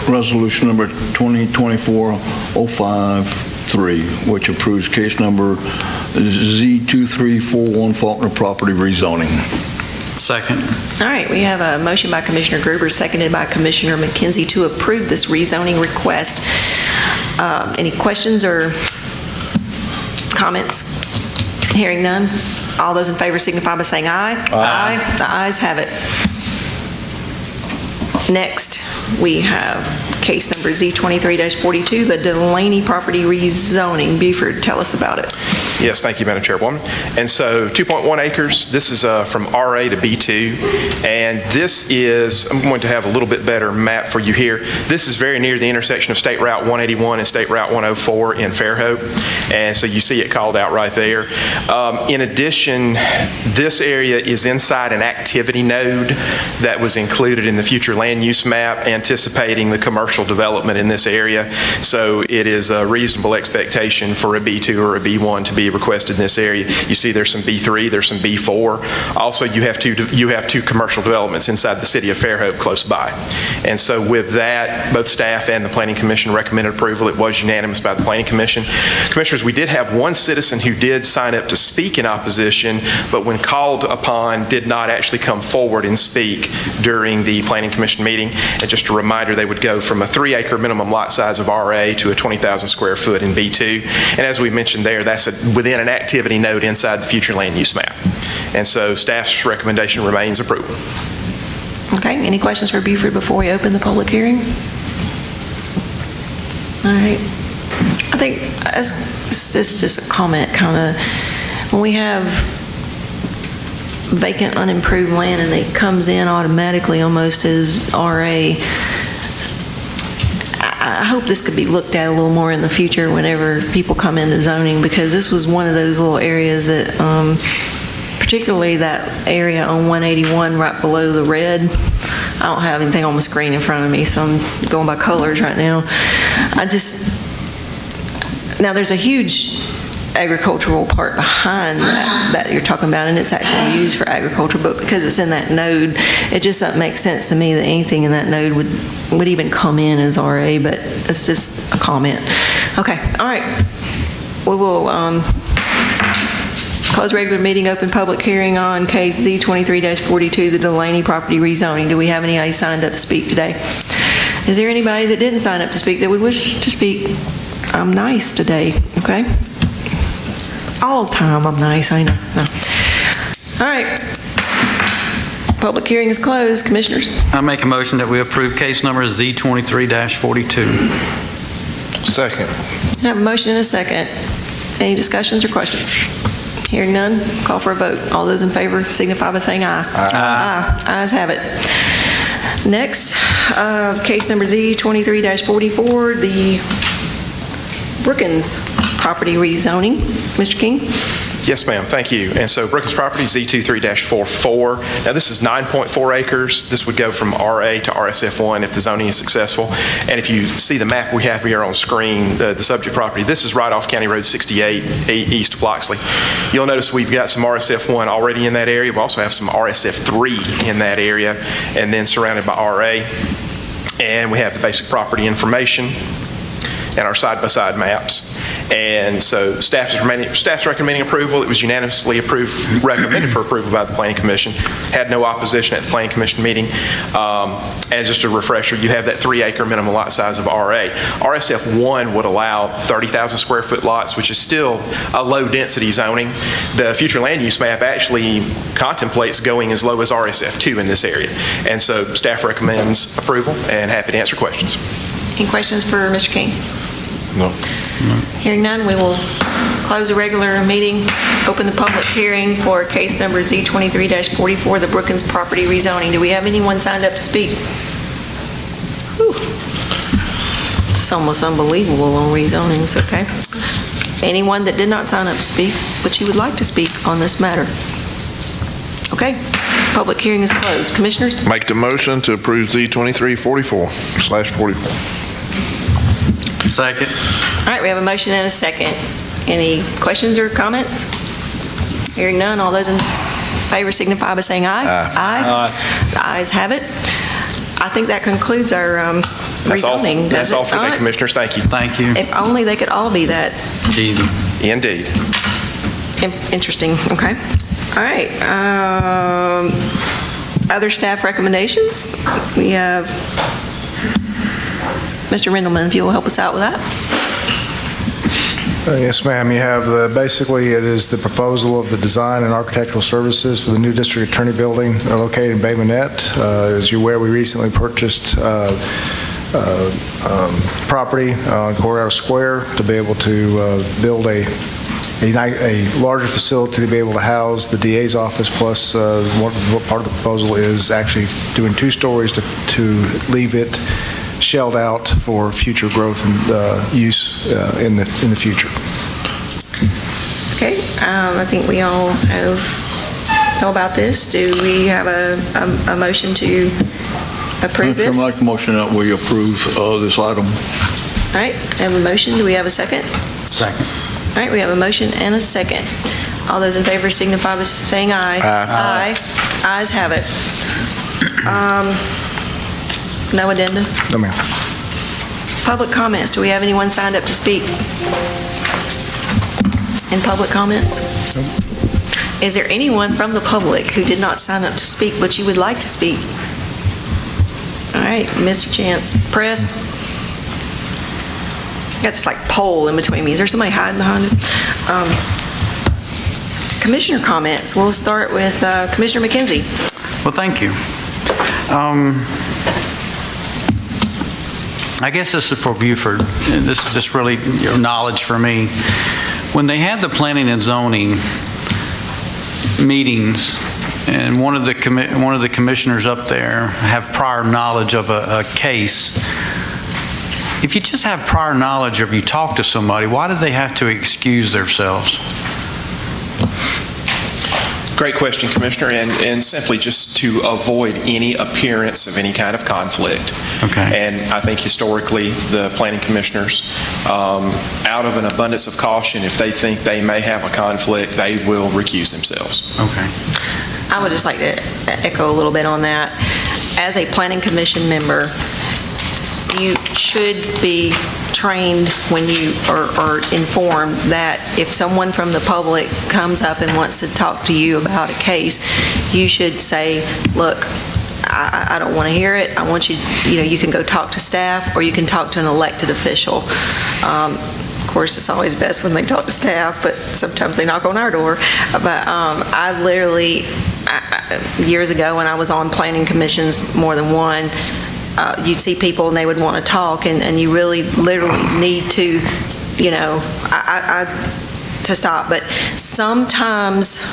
resolution number 2024-053, which approves case number Z2341 Faulkner property rezoning. Second. All right, we have a motion by Commissioner Gruber, seconded by Commissioner McKenzie to approve this rezoning request. Any questions or comments? Hearing none. All those in favor signify by saying aye. Aye. The ayes have it. Next, we have case number Z23-42, the Delaney property rezoning. Buford, tell us about it. Yes, thank you, Madam Chairwoman. And so 2.1 acres, this is from RA to B2, and this is, I'm going to have a little bit better map for you here. This is very near the intersection of State Route 181 and State Route 104 in Fairhope, and so you see it called out right there. In addition, this area is inside an activity node that was included in the future land use map anticipating the commercial development in this area, so it is a reasonable expectation for a B2 or a B1 to be requested in this area. You see there's some B3, there's some B4. Also, you have two commercial developments inside the city of Fairhope close by. And so with that, both staff and the Planning Commission recommended approval. It was unanimous by the Planning Commission. Commissioners, we did have one citizen who did sign up to speak in opposition, but when called upon, did not actually come forward and speak during the Planning Commission meeting. And just a reminder, they would go from a 3-acre minimum lot size of RA to a 20,000 square foot in B2. And as we mentioned there, that's within an activity node inside the future land use map. And so staff's recommendation remains approval. Okay, any questions for Buford before we open the public hearing? All right. I think this is just a comment, kind of, when we have vacant, unimproved land and it comes in automatically almost as RA, I hope this could be looked at a little more in the future whenever people come into zoning, because this was one of those little areas that, particularly that area on 181 right below the red. I don't have anything on my screen in front of me, so I'm going by colors right now. Now there's a huge agricultural part behind that you're talking about, and it's actually used for agriculture, but because it's in that node, it just doesn't make sense to me that anything in that node would even come in as RA, but it's just a comment. Okay, all right. We will close regular meeting, open public hearing on case Z23-42, the Delaney property rezoning. Do we have anybody signed up to speak today? Is there anybody that didn't sign up to speak that would wish to speak? I'm nice today, okay? All the time I'm nice, I know. No. All right. Public hearing is closed. Commissioners? I make a motion that we approve case number Z23-42. Second. I have a motion and a second. Any discussions or questions? Hearing none, call for a vote. All those in favor signify by saying aye. Aye. Ayes have it. Next, case number Z23-44, the Brookins property rezoning. Mr. King? Yes, ma'am. Thank you. And so Brookins Property, Z23-44. Now, this is 9.4 acres. This would go from RA to RSF1 if the zoning is successful. And if you see the map we have here on screen, the subject property, this is right off County Road 68 east of Loxley. You'll notice we've got some RSF1 already in that area. We also have some RSF3 in that area, and then surrounded by RA. And we have the basic property information and our side-by-side maps. And so staff's recommending approval. It was unanimously recommended for approval by the Planning Commission. Had no opposition at the Planning Commission meeting. And just a refresher, you have that 3-acre minimum lot size of RA. RSF1 would allow 30,000 square foot lots, which is still a low density zoning. The future land use map actually contemplates going as low as RSF2 in this area. And so staff recommends approval, and happy to answer questions. Any questions for Mr. King? No. Hearing none, we will close the regular meeting, open the public hearing for case number Z23-44, the Brookins property rezoning. Do we have anyone signed up to speak? Whew. It's almost unbelievable on rezonings, okay. anyone that did not sign up to speak, but you would like to speak on this matter? Okay, public hearing is closed. Commissioners? Make the motion to approve Z2344/44. Second. All right, we have a motion and a second. Any questions or comments? Hearing none, all those in favor signify by saying aye. Aye. The ayes have it. I think that concludes our rezoning. That's all for the commissioners. Thank you. Thank you. If only they could all be that Easy. Indeed. interesting. Okay. All right. Other staff recommendations? We have Mr. Rendelman, if you will help us out with that. Yes, ma'am. You have basically it is the proposal of the design and architectural services for the new district attorney building located in Bay Minette. As you're aware, we recently purchased property on Courthouse Square to be able to build a larger facility to be able to house the DA's office, plus part of the proposal is actually doing 2 stories to leave it shelled out for future growth and use in the future. Okay, I think we all know about this. Do we have a motion to approve this? I'd like a motion that we approve this item. All right, I have a motion. Do we have a second? Second. All right, we have a motion and a second. All those in favor signify by saying aye. Aye. Ayes have it. No addenda? No, ma'am. Public comments. Do we have anyone signed up to speak? In public comments? Is there anyone from the public who did not sign up to speak but you would like to speak? All right, Mr. Chance. Press. I got this like pole in between me. Is there somebody hiding behind it? Commissioner comments. We'll start with Commissioner McKenzie. Well, thank you. I guess this is for Buford. This is just really your knowledge for me. When they had the planning and zoning meetings, and one of the commissioners up there have prior knowledge of a case, if you just have prior knowledge or you talk to somebody, why do they have to excuse themselves? Great question, Commissioner, and simply just to avoid any appearance of any kind of conflict. Okay. And I think historically, the planning commissioners, out of an abundance of caution, if they think they may have a conflict, they will recuse themselves. Okay. I would just like to echo a little bit on that. As a planning commission member, you should be trained when you are informed that if someone from the public comes up and wants to talk to you about a case, you should say, look, I don't want to hear it. I want you, you can go talk to staff or you can talk to an elected official. Of course, it's always best when they talk to staff, but sometimes they knock on our door. But I literally, years ago when I was on planning commissions, more than one, you'd see people and they would want to talk, and you really literally need to, to stop. But sometimes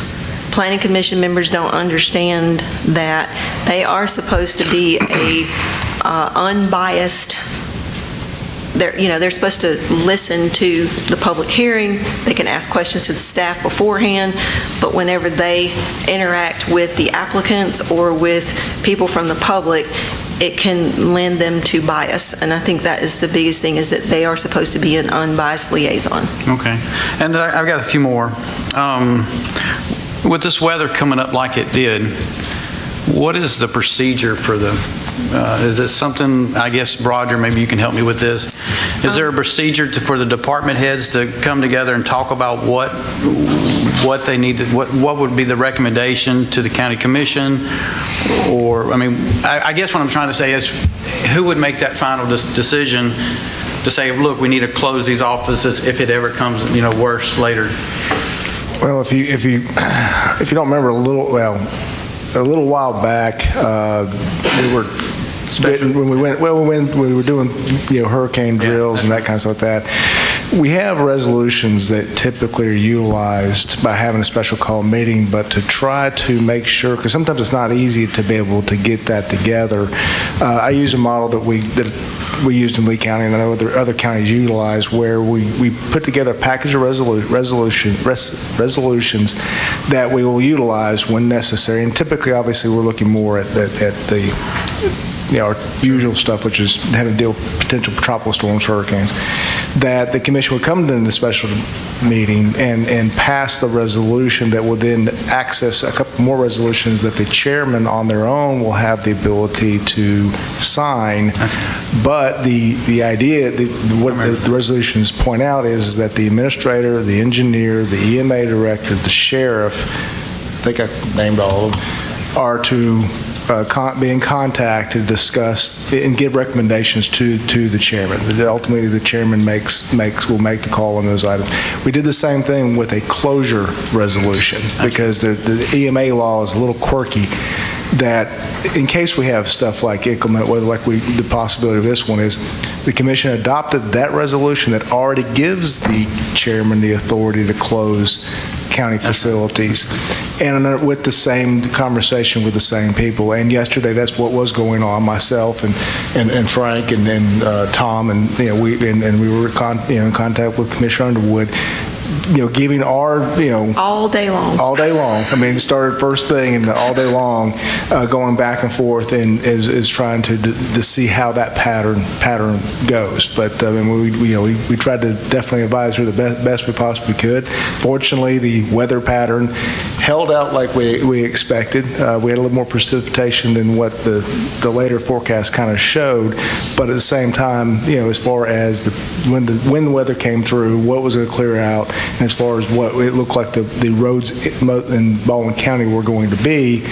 planning commission members don't understand that they are supposed to be a unbiased. They're supposed to listen to the public hearing. They can ask questions to the staff beforehand, but whenever they interact with the applicants or with people from the public, it can lend them to bias. And I think that is the biggest thing, is that they are supposed to be an unbiased liaison. Okay. And I've got a few more. With this weather coming up like it did, what is the procedure for is it something, I guess, Roger, maybe you can help me with this. Is there a procedure for the department heads to come together and talk about what they need, what would be the recommendation to the county commission? Or, I guess what I'm trying to say is, who would make that final decision to say, look, we need to close these offices if it ever comes, worse later? Well, if you don't remember a little while back, we were when we were doing hurricane drills and that kind of stuff like that, we have resolutions that typically are utilized by having a special call meeting, but to try to make sure, because sometimes it's not easy to be able to get that together. I use a model that we used in Lee County, and I know other counties utilize, where we put together a package of resolutions that we will utilize when necessary. And typically, obviously, we're looking more at the our usual stuff, which is having to deal with potential tropical storms, hurricanes, that the commission would come to the special meeting and pass the resolution that will then access a couple more resolutions that the chairman on their own will have the ability to sign. But the idea, what the resolutions point out is that the administrator, the engineer, the EMA director, the sheriff, I think I named all of them, are to be in contact to discuss and give recommendations to the chairman. Ultimately, the chairman will make the call on those items. We did the same thing with a closure resolution because the EMA law is a little quirky. That in case we have stuff like inclement weather, the possibility of this one is, the commission adopted that resolution that already gives the chairman the authority to close county facilities, and with the same conversation with the same people. And yesterday, that's what was going on. Myself and Frank and Tom and we were in contact with Commissioner Underwood. Giving our, all day long. I mean, it started first thing and all day long, going back and forth, and is trying to see how that pattern goes. But I mean, we tried to definitely advise her the best we possibly could. Fortunately, the weather pattern held out like we expected. We had a little more precipitation than what the later forecast kind of showed. But at the same time, as far as when the wind weather came through, what was going to clear out, and as far as what it looked like the roads in Baldwin County were going to be,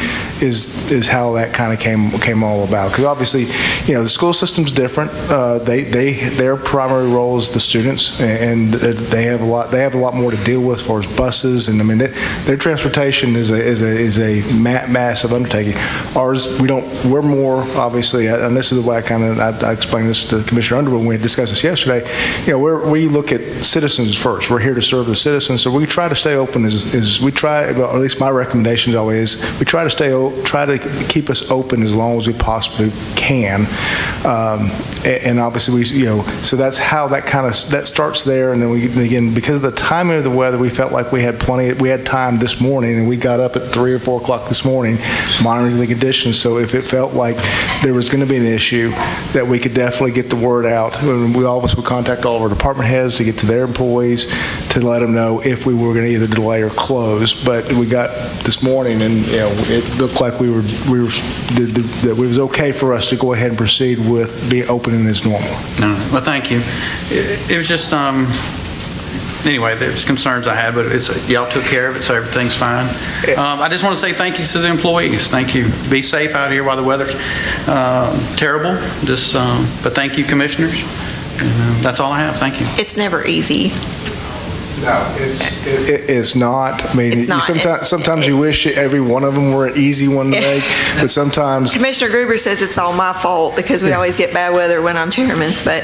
is how that kind of came all about. Because obviously, the school system's different. Their primary role is the students, and they have a lot more to deal with as far as buses, and I mean their transportation is a massive undertaking. Ours, we're more obviously, and this is the way I explained this to Commissioner Underwood when we discussed this yesterday. We look at citizens first. We're here to serve the citizens, so we try to stay open or at least my recommendation is always, we try to keep us open as long as we possibly can. And obviously so that's how that starts there. And then again, because of the timing of the weather, we felt like we had time this morning, and we got up at 3 or 4 o'clock this morning monitoring the conditions. So if it felt like there was going to be an issue, that we could definitely get the word out. All of us would contact all of our department heads to get to their employees to let them know if we were going to either delay or close. But we got this morning, and it looked like that it was okay for us to go ahead and proceed with being opening as normal. Well, thank you. It was just anyway, there's concerns I had, but y'all took care of it, so everything's fine. I just want to say thank you to the employees. Thank you. Be safe out here while the weather's terrible. But thank you, commissioners. And, that's all I have. Thank you. It's never easy. No, it's not. I mean, It's not. Sometimes you wish every one of them were an easy one to make, but sometimes. Commissioner Gruber says it's all my fault because we always get bad weather when I'm chairman, but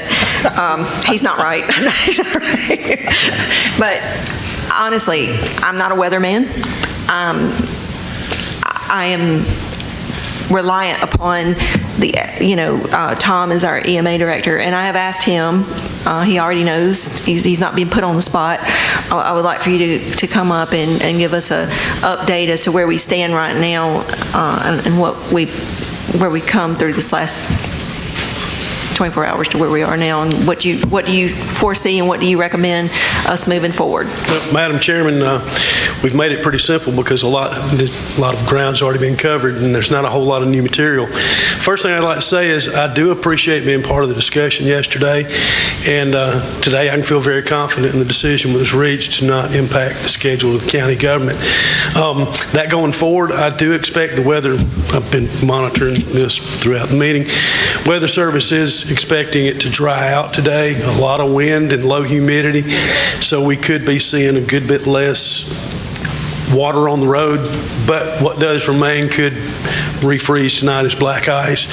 he's not right. But honestly, I'm not a weatherman. I am reliant upon Tom is our EMA director, and I have asked him. He already knows. He's not being put on the spot. I would like for you to come up and give us an update as to where we stand right now and where we come through this last 24 hours to where we are now, and what do you foresee and what do you recommend us moving forward? Madam Chairman, we've made it pretty simple because a lot of ground's already been covered and there's not a whole lot of new material. First thing I'd like to say is I do appreciate being part of the discussion yesterday, and today I can feel very confident in the decision that was reached to not impact the schedule of the county government. That going forward, I do expect the weather, I've been monitoring this throughout the meeting, Weather Service is expecting it to dry out today, a lot of wind and low humidity, so we could be seeing a good bit less water on the road, but what does remain could refreeze tonight as black ice.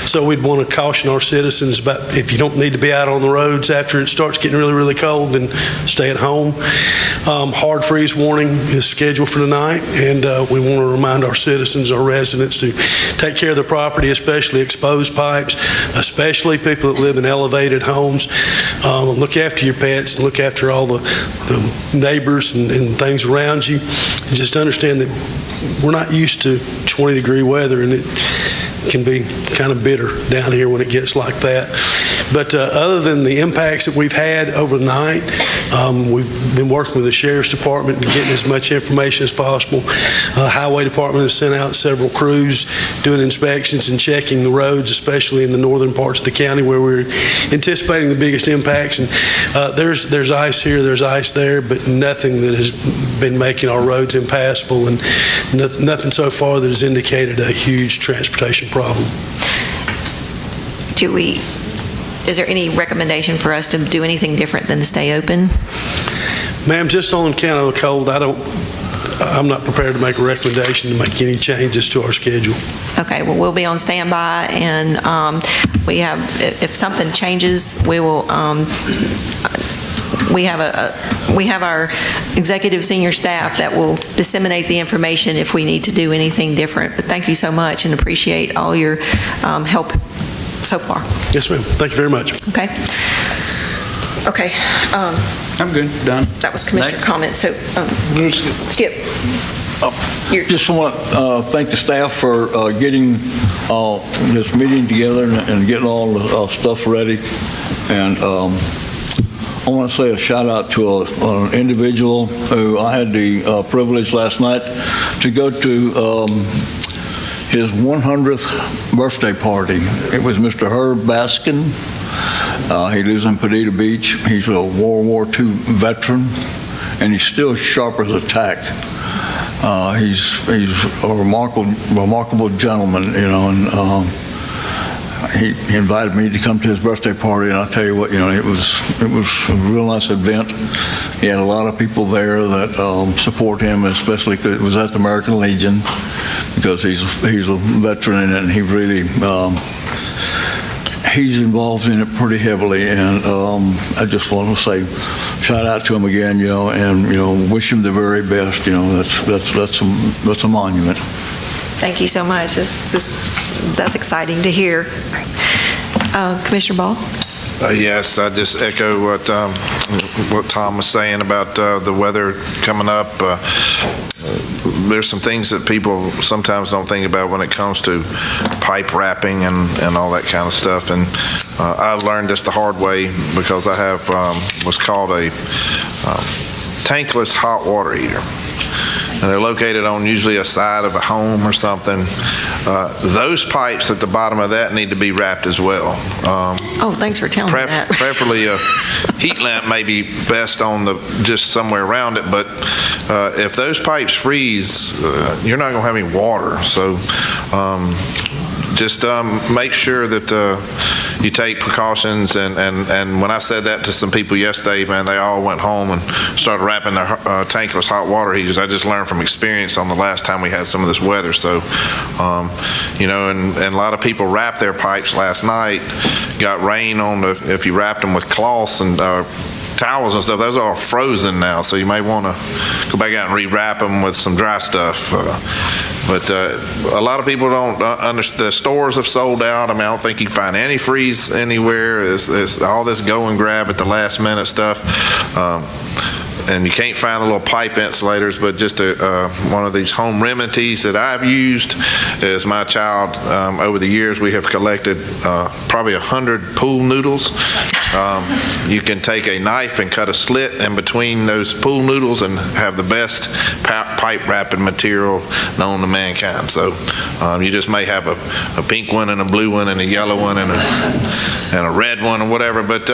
So we'd want to caution our citizens about, if you don't need to be out on the roads after it starts getting really, really cold, then stay at home. Hard freeze warning is scheduled for tonight, and we want to remind our citizens, our residents, to take care of their property, especially exposed pipes, especially people that live in elevated homes. Look after your pets and look after all the neighbors and things around you. And just understand that we're not used to 20-degree weather, and it can be kind of bitter down here when it gets like that. But other than the impacts that we've had overnight, we've been working with the Sheriff's Department and getting as much information as possible. Highway Department has sent out several crews doing inspections and checking the roads, especially in the northern parts of the county where we're anticipating the biggest impacts. And there's ice here, there's ice there, but nothing that has been making our roads impassable, and nothing so far that has indicated a huge transportation problem. Is there any recommendation for us to do anything different than to stay open? Ma'am, just on account of the cold, I'm not prepared to make a recommendation to make any changes to our schedule. Okay, well, we'll be on standby, and we have, if something changes, we will, we have our executive senior staff that will disseminate the information if we need to do anything different. But thank you so much, and appreciate all your help so far. Yes, ma'am. Thank you very much. Okay. Okay. I'm good. Done. That was Commissioner comments. So, Skip. Just want to thank the staff for getting this meeting together and getting all the stuff ready. And I want to say a shout out to an individual who I had the privilege last night to go to his 100th birthday party. It was Mr. Herb Baskin. He lives in Perdita Beach. He's a World War II veteran, and he's still sharp as a tack. He's a remarkable gentleman, you know, and he invited me to come to his birthday party, and I tell you what, you know, it was a real nice event. He had a lot of people there that support him, especially because it was at the American Legion, because he's a veteran in it, and he really he's involved in it pretty heavily. And I just want to say shout out to him again, you know, and you know, wish him the very best. You know, that's a monument. Thank you so much. That's exciting to hear. Commissioner Ball? Yes, I just echo what Tom was saying about the weather coming up. There's some things that people sometimes don't think about when it comes to pipe wrapping and all that kind of stuff. And I learned this the hard way because I have what's called a tankless hot water heater. And they're located on usually a side of a home or something. Those pipes at the bottom of that need to be wrapped as well. Oh, thanks for telling me that. Preferably a heat lamp may be best on just somewhere around it, but if those pipes freeze, you're not going to have any water. So just make sure that you take precautions. And when I said that to some people yesterday, man, they all went home and started wrapping their tankless hot water heaters. I just learned from experience on the last time we had some of this weather. So, you know, and a lot of people wrapped their pipes last night. Got rain on if you wrapped them with cloths and towels and stuff, those are all frozen now, so you may want to go back out and rewrap them with some dry stuff. But a lot of people don't understand. The stores have sold out. I mean, I don't think you can find antifreeze anywhere. It's all this go and grab at the last minute stuff. And you can't find the little pipe insulators, but just one of these home remedies that I've used is my child. Over the years, we have collected probably 100 pool noodles. You can take a knife and cut a slit in between those pool noodles and have the best pipe wrapping material known to mankind. So you just may have a pink one and a blue one and a yellow one and a a red one or whatever. But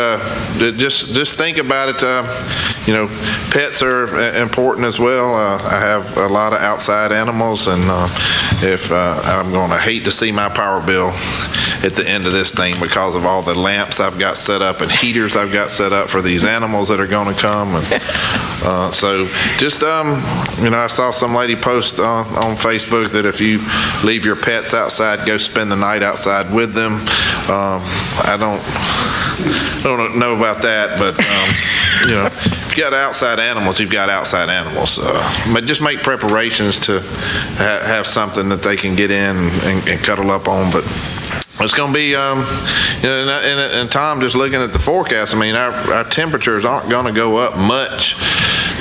just think about it. Pets are important as well. I have a lot of outside animals, and if I'm going to hate to see my power bill at the end of this thing because of all the lamps I've got set up and heaters I've got set up for these animals that are going to come. And so just, I saw some lady post on Facebook that if you leave your pets outside, go spend the night outside with them. I don't know about that, but, if you got outside animals, you've got outside animals. But just make preparations to have something that they can get in and cuddle up on. But it's going to be, and Tom, just looking at the forecast, our temperatures aren't going to go up much.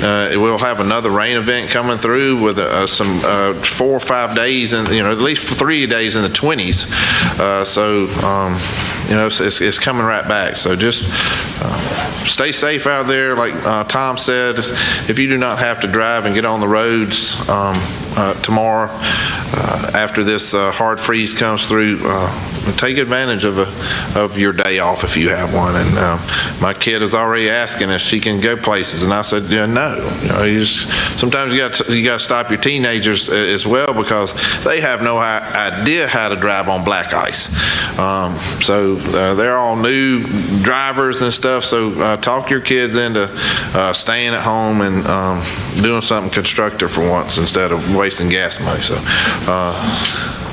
We'll have another rain event coming through with some 4 or 5 days, and at least 3 days in the 20s. It's coming right back. So just stay safe out there. Like Tom said, if you do not have to drive and get on the roads tomorrow after this hard freeze comes through, take advantage of your day off if you have one. And my kid is already asking if she can go places, and I said, no. Sometimes you got to stop your teenagers as well, because they have no idea how to drive on black ice. So they're all new drivers and stuff. So talk your kids into staying at home and doing something constructive for once instead of wasting gas money. So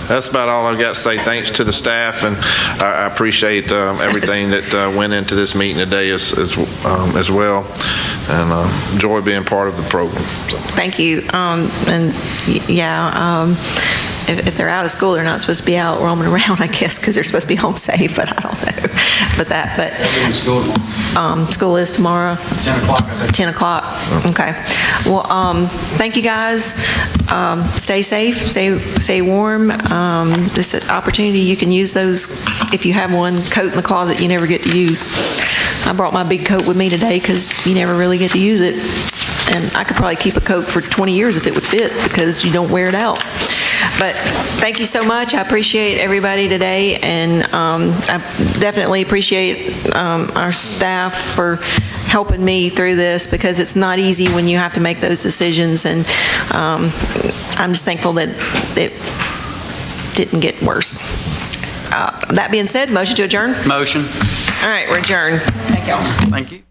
that's about all I've got to say. Thanks to the staff, and I appreciate everything that went into this meeting today as well, and enjoy being part of the program. So. Thank you. If they're out of school, they're not supposed to be out roaming around, I guess, because they're supposed to be home safe, but I don't know. School is tomorrow? 10 o'clock, I think. 10 o'clock, okay. Well, thank you, guys. Stay safe, stay warm. This opportunity, you can use those, if you have one coat in the closet you never get to use. I brought my big coat with me today because you never really get to use it. And I could probably keep a coat for 20 years if it would fit, because you don't wear it out. But thank you so much. I appreciate everybody today, and I definitely appreciate our staff for helping me through this, because it's not easy when you have to make those decisions, and I'm just thankful that it didn't get worse. That being said, motion to adjourn? Motion. All right, we're adjourned. Thank y'all. Thank you.